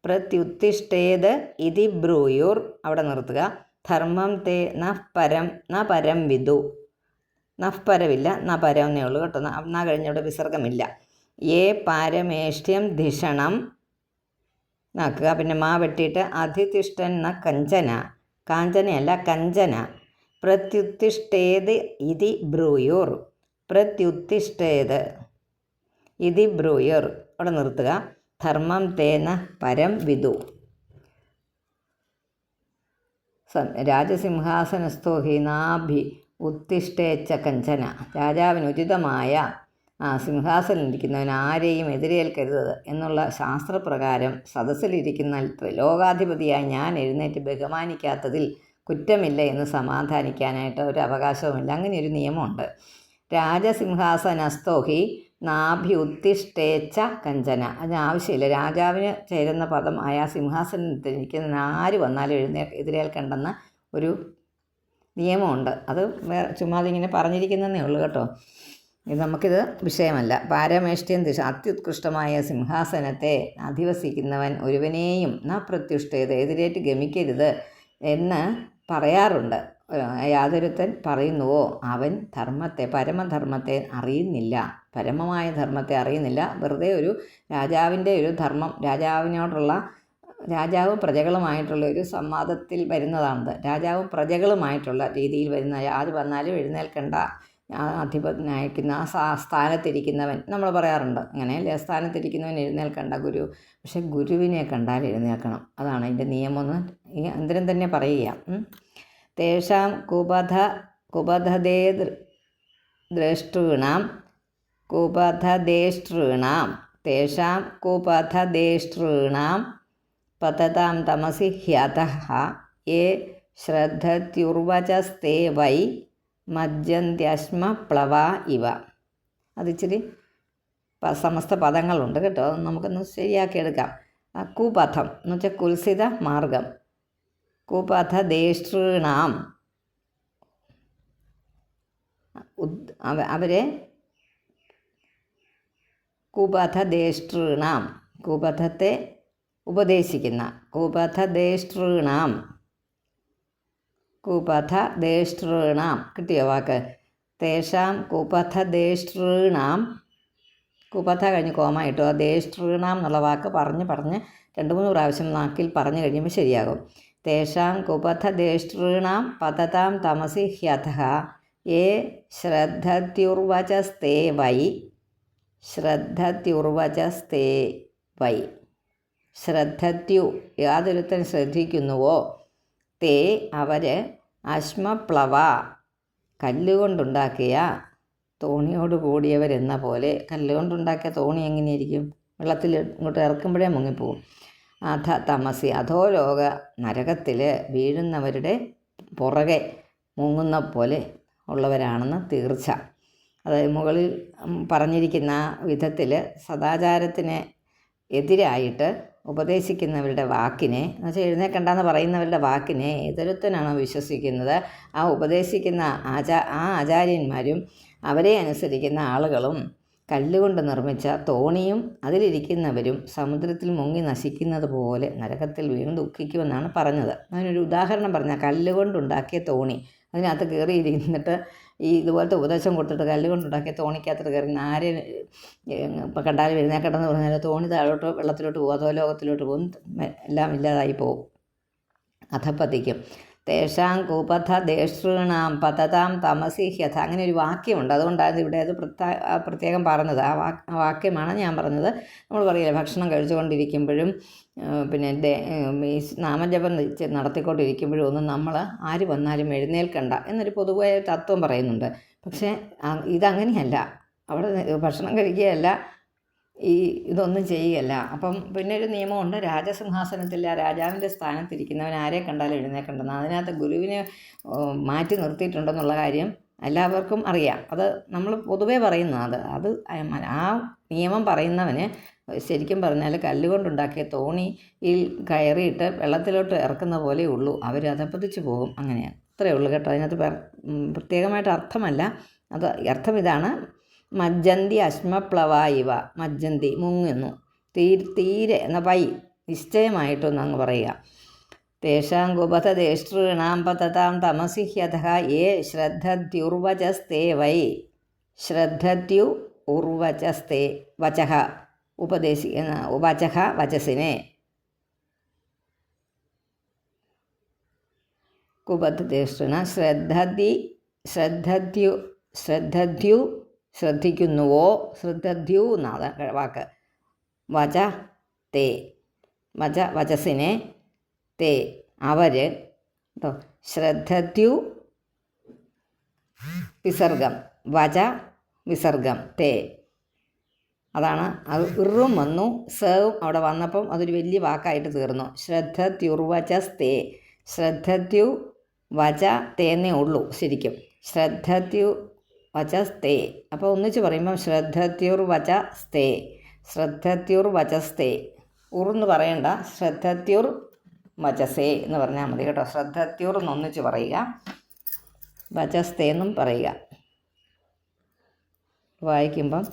Speaker 1: പ്രത്യുത്തിഷ്ഠേത് ഇതി ബ്രൂയുർ, അവിടെ നിർത്തുക. ധർമ്മം തേ ന പരം വിദു, പരമില്ല, പരം എന്നേ ഉള്ളൂ കേട്ടോ. കഴിഞ്ഞവിടെ വിസർഗമില്ല. പാരമേഷ്ട്യം ധിഷണം നാക്കുക, പിന്നെ വെട്ടിയിട്ട് അധിതിഷ്ഠൻ ന കഞ്ചന, കാഞ്ചനയല്ല കഞ്ചന. പ്രത്യുത്തിഷ്ഠേത് ഇതി ബ്രൂയുർ, പ്രത്യുത്തിഷ്ഠേത് ഇതി ബ്രൂയുർ, അവിടെ നിർത്തുക. ധർമ്മം തേന പരം വിദു. രാജസിംഹാസനസ്ഥോ ഹീനാഭി ഉത്തിഷ്ഠേച്ച കഞ്ചന. രാജാവിന് ഉചിതമായ സിംഹാസനത്തിലിരിക്കുന്നവൻ ആരെയും എതിരേൽക്കരുത് എന്നുള്ള ശാസ്ത്രപ്രകാരം സദസ്സിലിരിക്കുന്ന ലോകാധിപതിയായി ഞാൻ എഴുന്നേറ്റ് ബഹുമാനിക്കാത്തതിൽ കുറ്റമില്ല എന്ന് സമാധാനിക്കാനായിട്ട് ഒരു അവകാശവുമില്ല. അങ്ങനെ ഒരു നിയമമുണ്ട്. രാജസിംഹാസനസ്ഥോ ഹി നാഭ്യുത്തിഷ്ഠേച്ച കഞ്ചന. അതിന് ആവശ്യമില്ല. രാജാവിന് ചേരുന്ന പദം ആയ സിംഹാസനത്തിൽ ഇരിക്കുന്ന ആര് വന്നാലും എതിരേൽക്കേണ്ടെന്ന ഒരു നിയമമുണ്ട്. അത് ചുമ്മാതിങ്ങനെ പറഞ്ഞിരിക്കുന്നതേ ഉള്ളൂ കേട്ടോ. ഇത് നമുക്കിത് വിഷയമല്ല. പാരമേഷ്ട്യം ദിശ അത്യുത്കൃഷ്ടമായ സിംഹാസനത്തെ അധിവസിക്കുന്നവൻ ഒരുവനെയും ന പ്രത്യുഷ്ഠേത് എതിരേറ്റ് ഗമിക്കരുത് എന്ന് പറയാറുണ്ട്. യാതൊരുത്തൻ പറയുന്നുവോ അവൻ ധർമ്മത്തെ പരമധർമ്മത്തെ അറിയുന്നില്ല, പരമമായ ധർമ്മത്തെ അറിയുന്നില്ല. വെറുതെ ഒരു രാജാവിൻ്റെ ഒരു ധർമ്മം, രാജാവും പ്രജകളുമായിട്ടുള്ള ഒരു സംവാദത്തിൽ വരുന്നതാണത്. രാജാവും പ്രജകളുമായിട്ടുള്ള രീതിയിൽ വരുന്ന ആര് വന്നാലും എഴുന്നേൽക്കേണ്ട, അധിപനായിരിക്കുന്ന സ്ഥാനത്തിരിക്കുന്നവൻ നമ്മൾ പറയാറുണ്ട്. അങ്ങനെയല്ലേ, സ്ഥാനത്തിരിക്കുന്നവൻ എഴുന്നേൽക്കേണ്ട ഗുരു. പക്ഷെ ഗുരുവിനെ കണ്ടാൽ എഴുന്നേൽക്കണം. അതാണ് അതിൻ്റെ നിയമമെന്ന് അന്തരം തന്നെ പറയുക. തേഷാം കുപധദേ ദ്രഷ്ടॄണാം തേഷാം കുപധദേഷ്ടॄണാം പതതാം തമസി ഹ്യതഃ യേ ശ്രദ്ധത്യുർവചസ്തേ വൈ മജ്ജന്ത്യശ്മപ്ലവാ ഇവ. അതിച്ചിരി സമസ്ത പദങ്ങളുണ്ട് കേട്ടോ. നമുക്കൊന്ന് ശരിയാക്കിയെടുക്കാം. കുപഥം എന്ന് വെച്ചാൽ കുൽസിത മാർഗം. കുപഥദേഷ്ടॄണാം അവരെ കുപഥദേഷ്ടॄണാം കുപഥത്തെ ഉപദേശിക്കുന്ന കുപഥദേഷ്ടॄണാം കിട്ടിയോ വാക്ക്? തേഷാം കുപഥദേഷ്ടॄണാം, കുപഥ കഴിഞ്ഞ് കോമ ഇട്ടു. ആ ദേഷ്ടॄണാം എന്നുള്ള വാക്ക് പറഞ്ഞ് 2-3 പ്രാവശ്യം നാക്കിൽ പറഞ്ഞു കഴിയുമ്പോൾ ശരിയാകും. തേഷാം കുപഥദേഷ്ടॄണാം പതതാം തമസി ഹ്യതഃ യേ ശ്രദ്ധത്യുർവചസ്തേ വൈ ശ്രദ്ധത്യു യാതൊരുത്തൻ ശ്രദ്ധിക്കുന്നുവോ തേ അവർ അശ്മപ്ലവ കല്ലുകൊണ്ടുണ്ടാക്കിയ തോണിയോട് കൂടിയവരെന്ന പോലെ. കല്ലുകൊണ്ടുണ്ടാക്കിയ തോണി എങ്ങനെയായിരിക്കും? വെള്ളത്തിൽ ഇങ്ങോട്ട് ഇറക്കുമ്പോഴേ മുങ്ങിപ്പോവും. തമസി അധോലോക നരകത്തിൽ വീഴുന്നവരുടെ പുറകെ മുങ്ങുന്ന പോലെ ഉള്ളവരാണെന്ന് തീർച്ച. അതായത് മുകളിൽ പറഞ്ഞിരിക്കുന്ന വിധത്തിൽ സദാചാരത്തിന് എതിരായിട്ട് ഉപദേശിക്കുന്നവരുടെ വാക്കിനെ, എന്നുവെച്ചാൽ എഴുന്നേൽക്കണ്ടെന്ന് പറയുന്നവരുടെ വാക്കിനെ ഏതൊരുത്തനാണോ വിശ്വസിക്കുന്നത്, ആ ഉപദേശിക്കുന്ന ആചാര്യന്മാരും അവരെ അനുസരിക്കുന്ന ആളുകളും കല്ലുകൊണ്ട് നിർമ്മിച്ച തോണിയും അതിലിരിക്കുന്നവരും സമുദ്രത്തിൽ മുങ്ങി നശിക്കുന്നത് പോലെ നരകത്തിൽ വീണ് ദുഃഖിക്കുമെന്നാണ് പറഞ്ഞത്. അതിനൊരു ഉദാഹരണം പറഞ്ഞാൽ കല്ലുകൊണ്ടുണ്ടാക്കിയ തോണി, അതിനകത്ത് കയറിയിരിന്നിട്ട് ഇതുപോലത്തെ ഉപദേശം കൊടുത്തിട്ട് കല്ലുകൊണ്ടുണ്ടാക്കിയ തോണിക്കകത്ത് കയറി ആരെ ഇപ്പം കണ്ടാലും എഴുന്നേക്കട്ടെന്ന് പറഞ്ഞാൽ തോണി താഴോട്ടോ വെള്ളത്തിലോട്ട് പോകും, അതോ ലോകത്തിലോട്ട് പോകും, എല്ലാം ഇല്ലാതായി പോകും, അധപ്പതിക്കും. തേഷാം കുപഥദേഷ്ടॄണാം പതതാം തമസി ഹ്യഥ. അങ്ങനെ ഒരു വാക്യമുണ്ട്. അതുകൊണ്ടാണ് ഇവിടെ അത് പ്രത്യേകം പറഞ്ഞത്. ആ വാക്യമാണ് ഞാൻ പറഞ്ഞത്. നമ്മൾ പറയില്ല, ഭക്ഷണം കഴിച്ചുകൊണ്ടിരിക്കുമ്പോഴും പിന്നെ ഈ നാമജപം നടത്തിക്കൊണ്ടിരിക്കുമ്പോഴും ഒന്നും നമ്മൾ ആര് വന്നാലും എഴുന്നേൽക്കണ്ട എന്നൊരു പൊതുവായ തത്വം പറയുന്നുണ്ട്. പക്ഷേ ഇതങ്ങനെയല്ല. അവിടെ ഭക്ഷണം കഴിക്കുകയല്ല, ഇതൊന്നും ചെയ്യുകയല്ല. അപ്പം പിന്നെ ഒരു നിയമമുണ്ട്, രാജസിംഹാസനത്തിൽ ആ രാജാവിൻ്റെ സ്ഥാനത്തിരിക്കുന്നവൻ ആരെ കണ്ടാലും എഴുന്നേൽക്കണ്ടെന്ന്. അതിനകത്ത് ഗുരുവിനെ മാറ്റി നിർത്തിയിട്ടുണ്ടെന്നുള്ള കാര്യം എല്ലാവർക്കും അറിയാം. അത് നമ്മൾ പൊതുവേ പറയുന്നത്. അത് ആ നിയമം പറയുന്നവന് ശരിക്കും പറഞ്ഞാൽ കല്ലുകൊണ്ടുണ്ടാക്കിയ തോണിയിൽ കയറിയിട്ട് വെള്ളത്തിലോട്ട് ഇറക്കുന്ന പോലെ ഉള്ളൂ. അവർ അധപ്പതിച്ച് പോകും. അങ്ങനെയാണ്. അത്രയേ ഉള്ളൂ കേട്ടോ. അതിനകത്ത് പ്രത്യേകമായിട്ട് അർത്ഥമല്ല. അത് അർത്ഥം ഇതാണ്: മജ്ജന്തി അശ്മപ്ലവ ഇവ. മജ്ജന്തി മുങ്ങുന്നു, തീരെ എന്ന വൈ നിശ്ചയമായിട്ടൊന്ന് അങ്ങ് പറയുക. തേഷാം കുപഥദേഷ്ടॄണാം പതതാം തമസി ഹ്യതഃ യേ ശ്രദ്ധത്യുർവചസ്തേ വൈ. ശ്രദ്ധത്യു ഉർവചസ്തേ വചഃ വചഃ വചസ്സിനെ. കുപഥദേഷ്ടൃണ ശ്രദ്ധത്യു ശ്രദ്ധിക്കുന്നുവോ, ശ്രദ്ധത്യു എന്നാണ് വാക്ക്. വച തേ വചസ്സിനെ തേ അവർ കേട്ടോ. ശ്രദ്ധത്യു വിസർഗം, വച വിസർഗം തേ. അതാണ് അത്. ഇറും വന്നു, സേവും അവിടെ വന്നപ്പം അതൊരു വലിയ വാക്കായിട്ട് തീർന്നു. ശ്രദ്ധത്യുർവചസ്തേ. ശ്രദ്ധത്യു വച തേന്നേ ഉള്ളൂ ശരിക്കും. ശ്രദ്ധത്യു വചസ്തേ. അപ്പോൾ ഒന്നിച്ച് പറയുമ്പം ശ്രദ്ധത്യുർവചസ്തേ, ശ്രദ്ധത്യുർവചസ്തേ. ഉറന്ന് പറയണ്ട, ശ്രദ്ധത്യുർ വചസേ എന്ന് പറഞ്ഞാൽ മതി കേട്ടോ. ശ്രദ്ധത്യുർ എന്നൊന്നിച്ച് പറയുക, വചസ്തേ എന്നും പറയുക. വായിക്കുമ്പം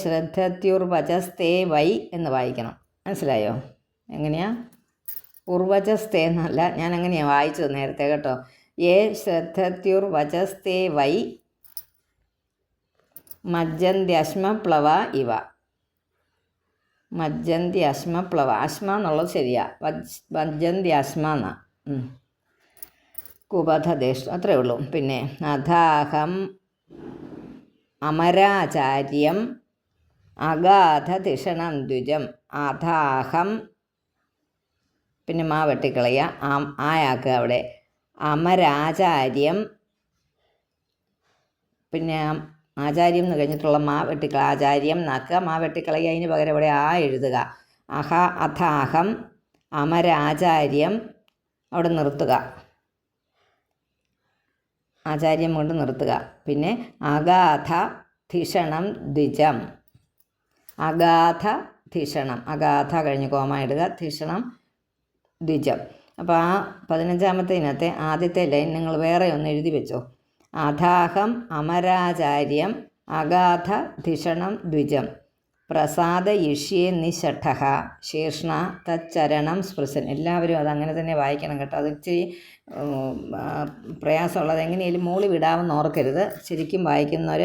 Speaker 1: ശ്രദ്ധത്യുർ വചസ്തേ വൈ എന്ന് വായിക്കണം. മനസ്സിലായോ? എങ്ങനെയാ? ഉർവചസ്തേ എന്നല്ല, ഞാൻ അങ്ങനെയാണ് വായിച്ചത് നേരത്തെ കേട്ടോ. ശ്രദ്ധത്യുർ വചസ്തേ വൈ മജ്ജന്ത്യശ്മപ്ലവ ഇവ. മജ്ജന്ത്യശ്മപ്ലവ, അശ്മ എന്നുള്ളത് ശരിയാ, മജ്ജന്ത്യശ്മ എന്നാ. കുപഥദേശ്, അത്രയേ ഉള്ളൂ. പിന്നെ അഥാഹം അമരാചാര്യം അഗാധതിഷണം ദ്വിജം. അഥാഹം, പിന്നെ മാ വെട്ടിക്കളയുക, ആയാക്കുക അവിടെ. അമരാചാര്യം, പിന്നെ ആചാര്യം എന്ന് കഴിഞ്ഞിട്ടുള്ള മാ വെട്ടിക്കള, ആചാര്യം നാക്കുക, മാ വെട്ടിക്കളയുക, അതിന് പകരം ഇവിടെ ആ എഴുതുക. അഥാഹം അമരാചാര്യം അവിടെ നിർത്തുക, ആചാര്യം കൊണ്ട് നിർത്തുക. പിന്നെ അഗാധ ധിഷണം ദ്വിജം. അഗാധ ധിഷണം, അഗാധ കഴിഞ്ഞ് കോമ ഇടുക, ധിഷണം ദ്വിജം. അപ്പോൾ ആ 15-ാമത്തേതിനകത്തെ ആദ്യത്തെ ലൈൻ നിങ്ങൾ വേറെ ഒന്ന് എഴുതി വെച്ചോ. അഥാഹം അമരാചാര്യം അഗാധ ധിഷണം ദ്വിജം പ്രസാദയിഷ്യേ നിഷഠഃ ശീർഷ്ണ തച്ചരണം സ്പൃശൻ. എല്ലാവരും അതങ്ങനെ തന്നെ വായിക്കണം കേട്ടോ. അത് ഇച്ചിരി പ്രയാസമുള്ളത്, എങ്ങനെയും മൂളി വിടാമെന്ന് ഓർക്കരുത്. ശരിക്കും വായിക്കുന്നവർ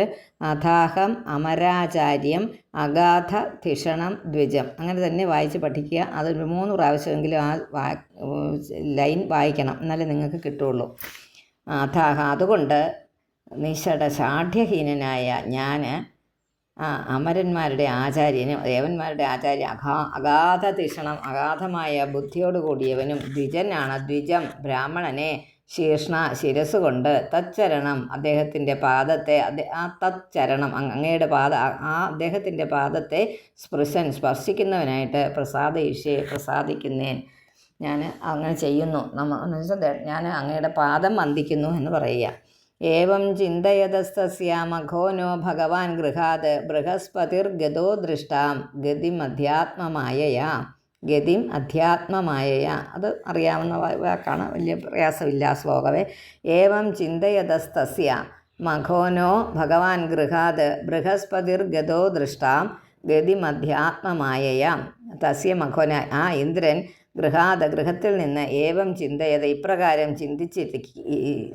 Speaker 1: അഥാഹം അമരാചാര്യം അഗാധ ധിഷണം ദ്വിജം അങ്ങനെ തന്നെ വായിച്ച് പഠിക്കുക. അത് 3 പ്രാവശ്യമെങ്കിലും ആ ലൈൻ വായിക്കണം, എന്നാലേ നിങ്ങൾക്ക് കിട്ടുള്ളൂ. അഥാഹ, അതുകൊണ്ട് നിഷഠ ഷാഠ്യഹീനനായ ഞാൻ അമരന്മാരുടെ ആചാര്യനും ദേവന്മാരുടെ ആചാര്യ അഗാധ തീക്ഷണം അഗാധമായ ബുദ്ധിയോട് കൂടിയവനും ദ്വിജനാണ്. ദ്വിജം ബ്രാഹ്മണനെ ശീർഷ്ണ ശിരസ് കൊണ്ട് തച്ചരണം അദ്ദേഹത്തിൻ്റെ പാദത്തെ, ആ തച്ചരണം അങ്ങയുടെ അദ്ദേഹത്തിൻ്റെ പാദത്തെ സ്പർശിക്കുന്നവനായിട്ട് പ്രസാദയിഷ്യേ പ്രസാദിക്കുന്നേൻ, ഞാൻ അങ്ങനെ ചെയ്യുന്നു, ഞാൻ അങ്ങയുടെ പാദം വന്ദിക്കുന്നു എന്ന് പറയുക. ഏവം ചിന്തയതസ്തസ്യ മഘോനോ ഭഗവാൻ ഗൃഹാത് ബൃഹസ്പതിർഗതോ ദൃഷ്ടാം ഗതിം അധ്യാത്മമായയാ. ഗതിം അധ്യാത്മമായയാ, അത് അറിയാവുന്ന വാക്കാണ്, വലിയ പ്രയാസമില്ല ശ്ലോകവേ. ഏവം ചിന്തയതസ്തസ്യ മഘോനോ ഭഗവാൻ ഗൃഹാത് ബൃഹസ്പതിർഗതോ ദൃഷ്ടാം ഗതിം അധ്യാത്മമായയാ. തസ്യ മഘോന, ആ ഇന്ദ്രൻ ഗൃഹത്തിൽ നിന്ന് ഏവം ചിന്തയത ഇപ്രകാരം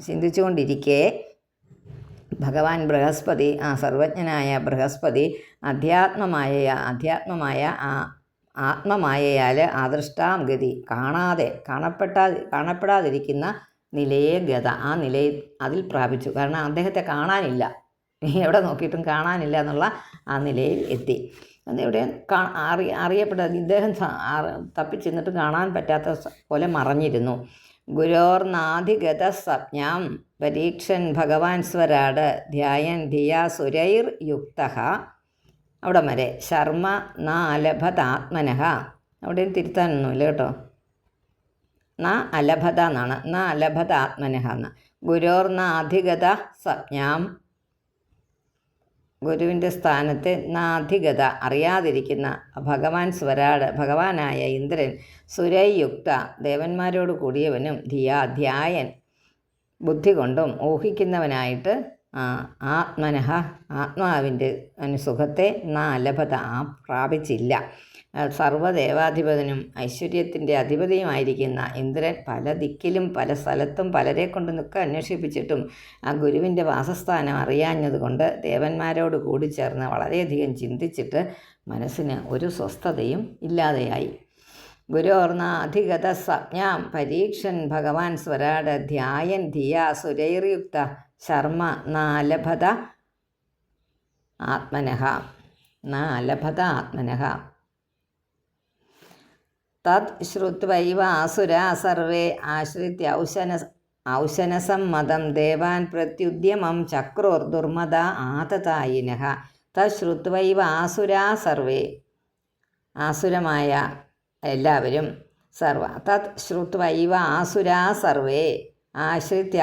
Speaker 1: ചിന്തിച്ചുകൊണ്ടിരിക്കെ ഭഗവാൻ ബൃഹസ്പതി, ആ സർവജ്ഞനായ ബൃഹസ്പതി അധ്യാത്മമായ ആത്മമായയാൽ ആദൃഷ്ടാം ഗതി കാണപ്പെടാതിരിക്കുന്ന നിലയെ ഗത, ആ നിലയിൽ അതിൽ പ്രാപിച്ചു. കാരണം അദ്ദേഹത്തെ കാണാനില്ല, എവിടെ നോക്കിയിട്ടും കാണാനില്ല എന്നുള്ള ആ നിലയിൽ എത്തി. എന്നിവിടെ അറിയപ്പെട്ടത് ഇദ്ദേഹം തപ്പിച്ചെന്നിട്ട് കാണാൻ പറ്റാത്ത പോലെ മറഞ്ഞിരുന്നു. ഗുരോർനാധിഗത സംജ്ഞാം പരീക്ഷൻ ഭഗവാൻ സ്വരാട് ധ്യായൻ ധിയാ സുരൈർ യുക്ത. അവിടം വരെ ശർമ്മ ന അലഭതാത്മനഃ, അവിടെ തിരുത്താനൊന്നുമില്ല കേട്ടോ. ന അലഭത എന്നാണ്, ന അലഭതാത്മനഃ എന്ന്. ഗുരോർനാധിഗത സംജ്ഞാം, ഗുരുവിൻ്റെ സ്ഥാനത്ത് നാധിഗത അറിയാതിരിക്കുന്ന ഭഗവാൻ സ്വരാട് ഭഗവാനായ ഇന്ദ്രൻ സുരയുക്ത ദേവന്മാരോട് കൂടിയവനും ധ്യായൻ ബുദ്ധി കൊണ്ടും ഊഹിക്കുന്നവനായിട്ട് ആത്മനഃ ആത്മാവിൻ്റെ സുഖത്തെ ലഭത പ്രാപിച്ചില്ല. സർവ്വദേവാധിപതനും ഐശ്വര്യത്തിൻ്റെ അധിപതിയുമായിരിക്കുന്ന ഇന്ദ്രൻ പല ദിക്കിലും പല സ്ഥലത്തും പലരെ കൊണ്ടൊക്കെ അന്വേഷിപ്പിച്ചിട്ടും ആ ഗുരുവിൻ്റെ വാസസ്ഥാനം അറിയാഞ്ഞതുകൊണ്ട് ദേവന്മാരോട് കൂടി ചേർന്ന് വളരെയധികം ചിന്തിച്ചിട്ട് മനസ്സിന് ഒരു സ്വസ്ഥതയും ഇല്ലാതെയായി. ഗുരോർന്ന അധിഗത സംജ്ഞാം പരീക്ഷൻ ഭഗവാൻ സ്വരാട് ധ്യായൻ ധിയാ സുരൈർയുക്ത ശർമ്മ നാലഭത ആത്മനഃ. തത് ശ്രുത്വൈവ ആസുരാ സർവേ ആശ്രിത്യ ഔശനസമ്മതം ദേവാൻ പ്രത്യുദ്യമം ചക്രോർദുർമദ ആതതായിനഃ. തത് ശ്രുത്വൈവ ആസുരാ സർവേ, ആസുരമായ എല്ലാവരും, തത് ശ്രുത്വൈവ ആസുരാ സർവേ ആശ്രിത്യ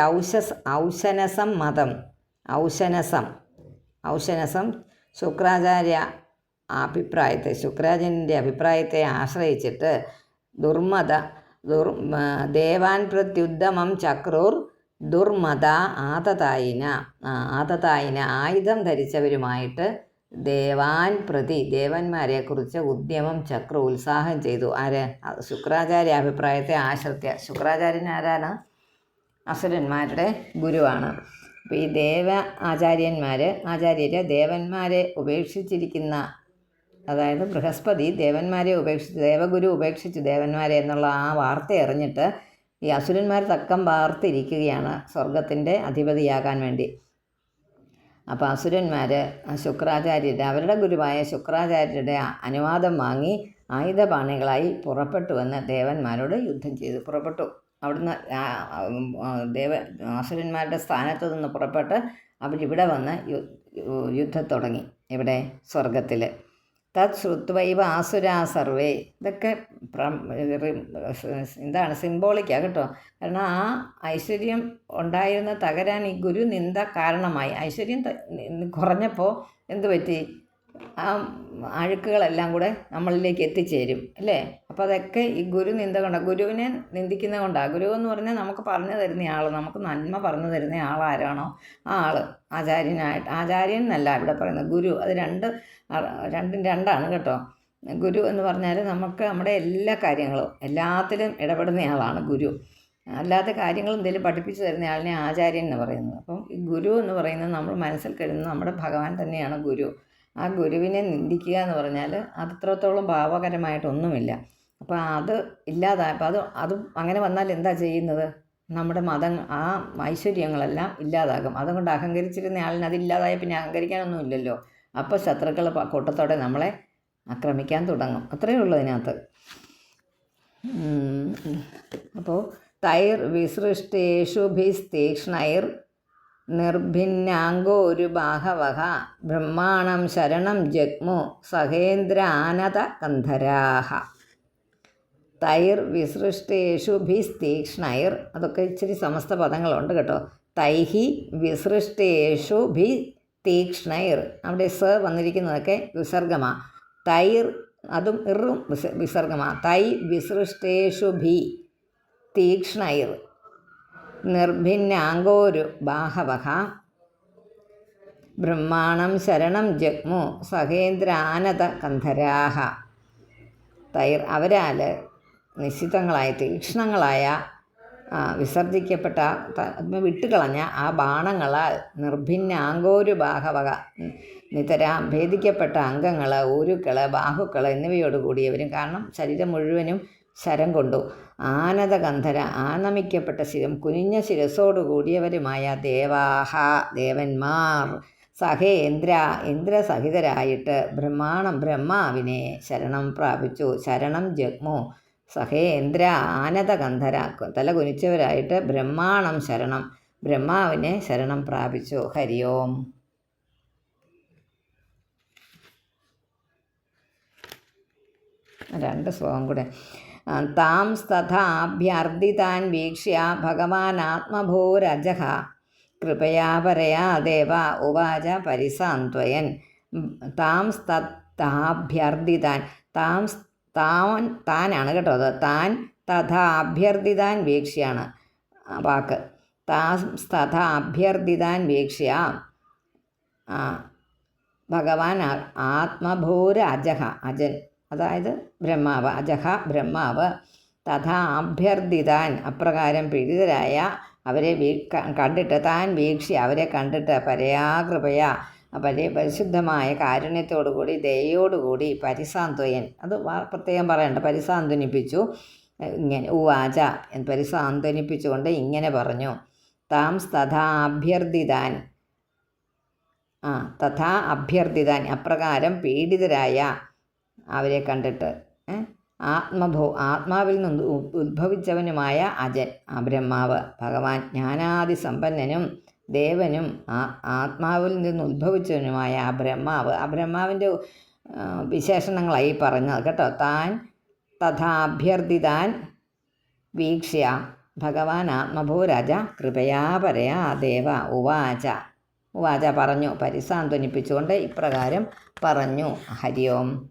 Speaker 1: ഔശനസമ്മതം, ഔശനസം ശുക്രാചാര്യൻ്റെ അഭിപ്രായത്തെ ആശ്രയിച്ചിട്ട് ദേവാൻ പ്രത്യുദ്ധമം ചക്രൂർ ദുർമത ആതതായിന ആയുധം ധരിച്ചവരുമായിട്ട് ദേവന്മാരെക്കുറിച്ച് ഉദ്യമം ചക്രു ഉത്സാഹം ചെയ്തു. ആര്? ശുക്രാചാര്യ അഭിപ്രായത്തെ ആശ്രിത്യ. ശുക്രാചാര്യൻ ആരാണ്? അസുരന്മാരുടെ ഗുരുവാണ്. അപ്പോൾ ഈ ആചാര്യര് ദേവന്മാരെ ഉപേക്ഷിച്ചിരിക്കുന്ന, അതായത് ബൃഹസ്പതി ദേവഗുരു ഉപേക്ഷിച്ചു ദേവന്മാരെ എന്നുള്ള ആ വാർത്ത അറിഞ്ഞിട്ട് ഈ അസുരന്മാർ തക്കം പാർത്തിരിക്കുകയാണ് സ്വർഗത്തിൻ്റെ അധിപതിയാകാൻ വേണ്ടി. അപ്പോൾ അസുരന്മാർ അവരുടെ ഗുരുവായ ശുക്രാചാര്യരുടെ അനുവാദം വാങ്ങി ആയുധപാണികളായി പുറപ്പെട്ടുവെന്ന് ദേവന്മാരോട് യുദ്ധം ചെയ്തു പുറപ്പെട്ടു. അവിടുന്ന് അസുരന്മാരുടെ സ്ഥാനത്ത് നിന്ന് പുറപ്പെട്ട് അവരിവിടെ വന്ന് യുദ്ധം തുടങ്ങി. ഇവിടെ സ്വർഗത്തിൽ. തത് ശ്രുത്വൈവ ആസുരാ സർവേ. ഇതൊക്കെ എന്താണ്? സിംബോളിക്കാണ് കേട്ടോ. കാരണം ആ ഐശ്വര്യം ഉണ്ടായിരുന്ന തകരാൻ ഈ ഗുരു നിന്ദ കാരണമായി. ഐശ്വര്യം കുറഞ്ഞപ്പോൾ എന്ത് പറ്റി? ആ അഴുക്കുകളെല്ലാം കൂടെ നമ്മളിലേക്ക് എത്തിച്ചേരും അല്ലേ? അപ്പോൾ അതൊക്കെ ഈ ഗുരു നിന്ദ കൊണ്ടാണ്. ഗുരുവിനെ നിന്ദിക്കുന്നത് കൊണ്ടാണ്. ഗുരു എന്ന് പറഞ്ഞാൽ നമുക്ക് പറഞ്ഞു തരുന്ന ആൾ, നമുക്ക് നന്മ പറഞ്ഞു തരുന്ന ആളാരാണോ ആ ആൾ ആചാര്യൻ എന്നല്ല ഇവിടെ പറയുന്നത്, ഗുരു. അത് രണ്ടും രണ്ടാണ് കേട്ടോ. ഗുരു എന്ന് പറഞ്ഞാൽ നമുക്ക് നമ്മുടെ എല്ലാ കാര്യങ്ങളും എല്ലാത്തിലും ഇടപെടുന്ന ആളാണ് ഗുരു. അല്ലാത്ത കാര്യങ്ങൾ എന്തെങ്കിലും പഠിപ്പിച്ചു തരുന്ന ആളിനെ ആചാര്യൻ എന്ന് പറയുന്നത്. അപ്പം ഈ ഗുരു എന്ന് പറയുന്നത് നമ്മൾ മനസ്സിൽ കരുതുന്നത് നമ്മുടെ ഭഗവാൻ തന്നെയാണ് ഗുരു. ആ ഗുരുവിനെ നിന്ദിക്കുക എന്ന് പറഞ്ഞാൽ അത്രത്തോളം ഭാവകരമായിട്ടൊന്നുമില്ല. അപ്പോൾ അത് ഇല്ലാതായപ്പോൾ അതും അങ്ങനെ വന്നാൽ എന്താ ചെയ്യുന്നത്? നമ്മുടെ ആ ഐശ്വര്യങ്ങളെല്ലാം ഇല്ലാതാകും. അതുകൊണ്ട് അഹങ്കരിച്ചിരുന്ന ആളിന് അതില്ലാതായ പിന്നെ അഹങ്കരിക്കാനൊന്നുമില്ലല്ലോ. അപ്പോൾ ശത്രുക്കൾ കൂട്ടത്തോടെ നമ്മളെ ആക്രമിക്കാൻ തുടങ്ങും. അത്രയേ ഉള്ളൂ അതിനകത്ത്. അപ്പോൾ തൈർ വിസൃഷ്ടേഷുഭിസ്തീക്ഷ്ണൈർ നിർഭിന്നാംഗോരു ബാഹവഹ ബ്രഹ്മാണം ശരണം ജഗ്മു സഹേന്ദ്ര ആനത കന്ധരാഹ. തൈർ വിസൃഷ്ടേഷുഭിസ്തീക്ഷ്ണൈർ. അതൊക്കെ ഇച്ചിരി സമസ്ത പദങ്ങളുണ്ട് കേട്ടോ. തൈഹി വിസൃഷ്ടേഷുഭി തീക്ഷ്ണൈർ. അവിടെ സ വന്നിരിക്കുന്നതൊക്കെ വിസർഗമാ. തൈർ അതും ഇറും വിസർഗമാ. തൈ വിസൃഷ്ടേഷുഭി തീക്ഷ്ണൈർ നിർഭിന്നാംഗോരു ബാഹവഹ ബ്രഹ്മാണം ശരണം ജഗ്മു സഹേന്ദ്ര ആനത കന്ധരാഹ. തൈർ അവരാൽ നിശ്ചിതങ്ങളായ തീക്ഷ്ണങ്ങളായ വിസർജിക്കപ്പെട്ട വിട്ടുകളഞ്ഞ ആ ബാണങ്ങളാൽ നിർഭിന്നാംഗോരു ബാഹവക നിതരാം ഭേദിക്കപ്പെട്ട അംഗങ്ങൾ, ഊരുക്കൾ, ബാഹുക്കൾ എന്നിവയോടുകൂടിയവരും. കാരണം ശരീരം മുഴുവനും ശരം കൊണ്ടു. ആനന്ദഗന്ധര ആനമിക്കപ്പെട്ട ശിരം കുനിഞ്ഞ ശിരസോടുകൂടിയവരുമായ ദേവന്മാർ ഇന്ദ്രസഹിതരായിട്ട് ബ്രഹ്മാവിനെ ശരണം പ്രാപിച്ചു. ശരണം ജഗ്മു സഹേന്ദ്ര ആനന്ദഗന്ധര തല കുനിച്ചവരായിട്ട് ബ്രഹ്മാവിനെ ശരണം പ്രാപിച്ചു. ഹരി ഓം. രണ്ട് ശ്ലോകം കൂടെ. താം തഥാഭ്യർത്ഥിതാൻ വീക്ഷ്യ ഭഗവാനാത്മഭൂരജഃ കൃപയാ പരയാ ദേവ ഉവാച പരിസാന്ത്വയൻ. താം തഥാഭ്യർത്ഥിതാൻ. താനാണ് കേട്ടോ അത്. താൻ തഥാഭ്യർത്ഥിതാൻ വീക്ഷ്യാണ് വാക്ക്. താം തഥാഭ്യർത്ഥിതാൻ വീക്ഷ്യ ഭഗവാൻ ആത്മഭൂരജഃ അജൻ, അതായത് ബ്രഹ്മാവ്. അജഹ ബ്രഹ്മാവ്. തഥാ അഭ്യർത്ഥിതാൻ അപ്രകാരം പീഡിതരായ അവരെ കണ്ടിട്ട് താൻ വീക്ഷ്യ അവരെ കണ്ടിട്ട് പരയാകൃപയാ പരിശുദ്ധമായ കാരുണ്യത്തോടുകൂടി ദയോടുകൂടി പരിസാന്ത്വയൻ, അത് പ്രത്യേകം പറയണ്ട, പരിസാന്ത്വനിപ്പിച്ചു. ഇങ്ങനെ ഉവാച പരിസാന്ത്വനിപ്പിച്ചുകൊണ്ട് ഇങ്ങനെ പറഞ്ഞു. താം തഥാ അഭ്യർത്ഥിതാൻ അപ്രകാരം പീഡിതരായ അവരെ കണ്ടിട്ട് ആത്മാവിൽ നിന്ന് ഉദ്ഭവിച്ചവനുമായ അജൻ ബ്രഹ്മാവ് ഭഗവാൻ ജ്ഞാനാദിസമ്പന്നനും ദേവനും ആത്മാവിൽ നിന്ന് ഉദ്ഭവിച്ചവനുമായ ആ ബ്രഹ്മാവിൻ്റെ വിശേഷണങ്ങളായി പറഞ്ഞത് കേട്ടോ. താൻ തഥാഭ്യർത്ഥിതാൻ വീക്ഷ്യ ഭഗവാൻ ആത്മഭൂരജ കൃപയാ പരയാ ദേവ ഉവാച. വാച പറഞ്ഞു പരിസാന്ത്വനിപ്പിച്ചുകൊണ്ട് ഇപ്രകാരം പറഞ്ഞു. ഹരി ഓം.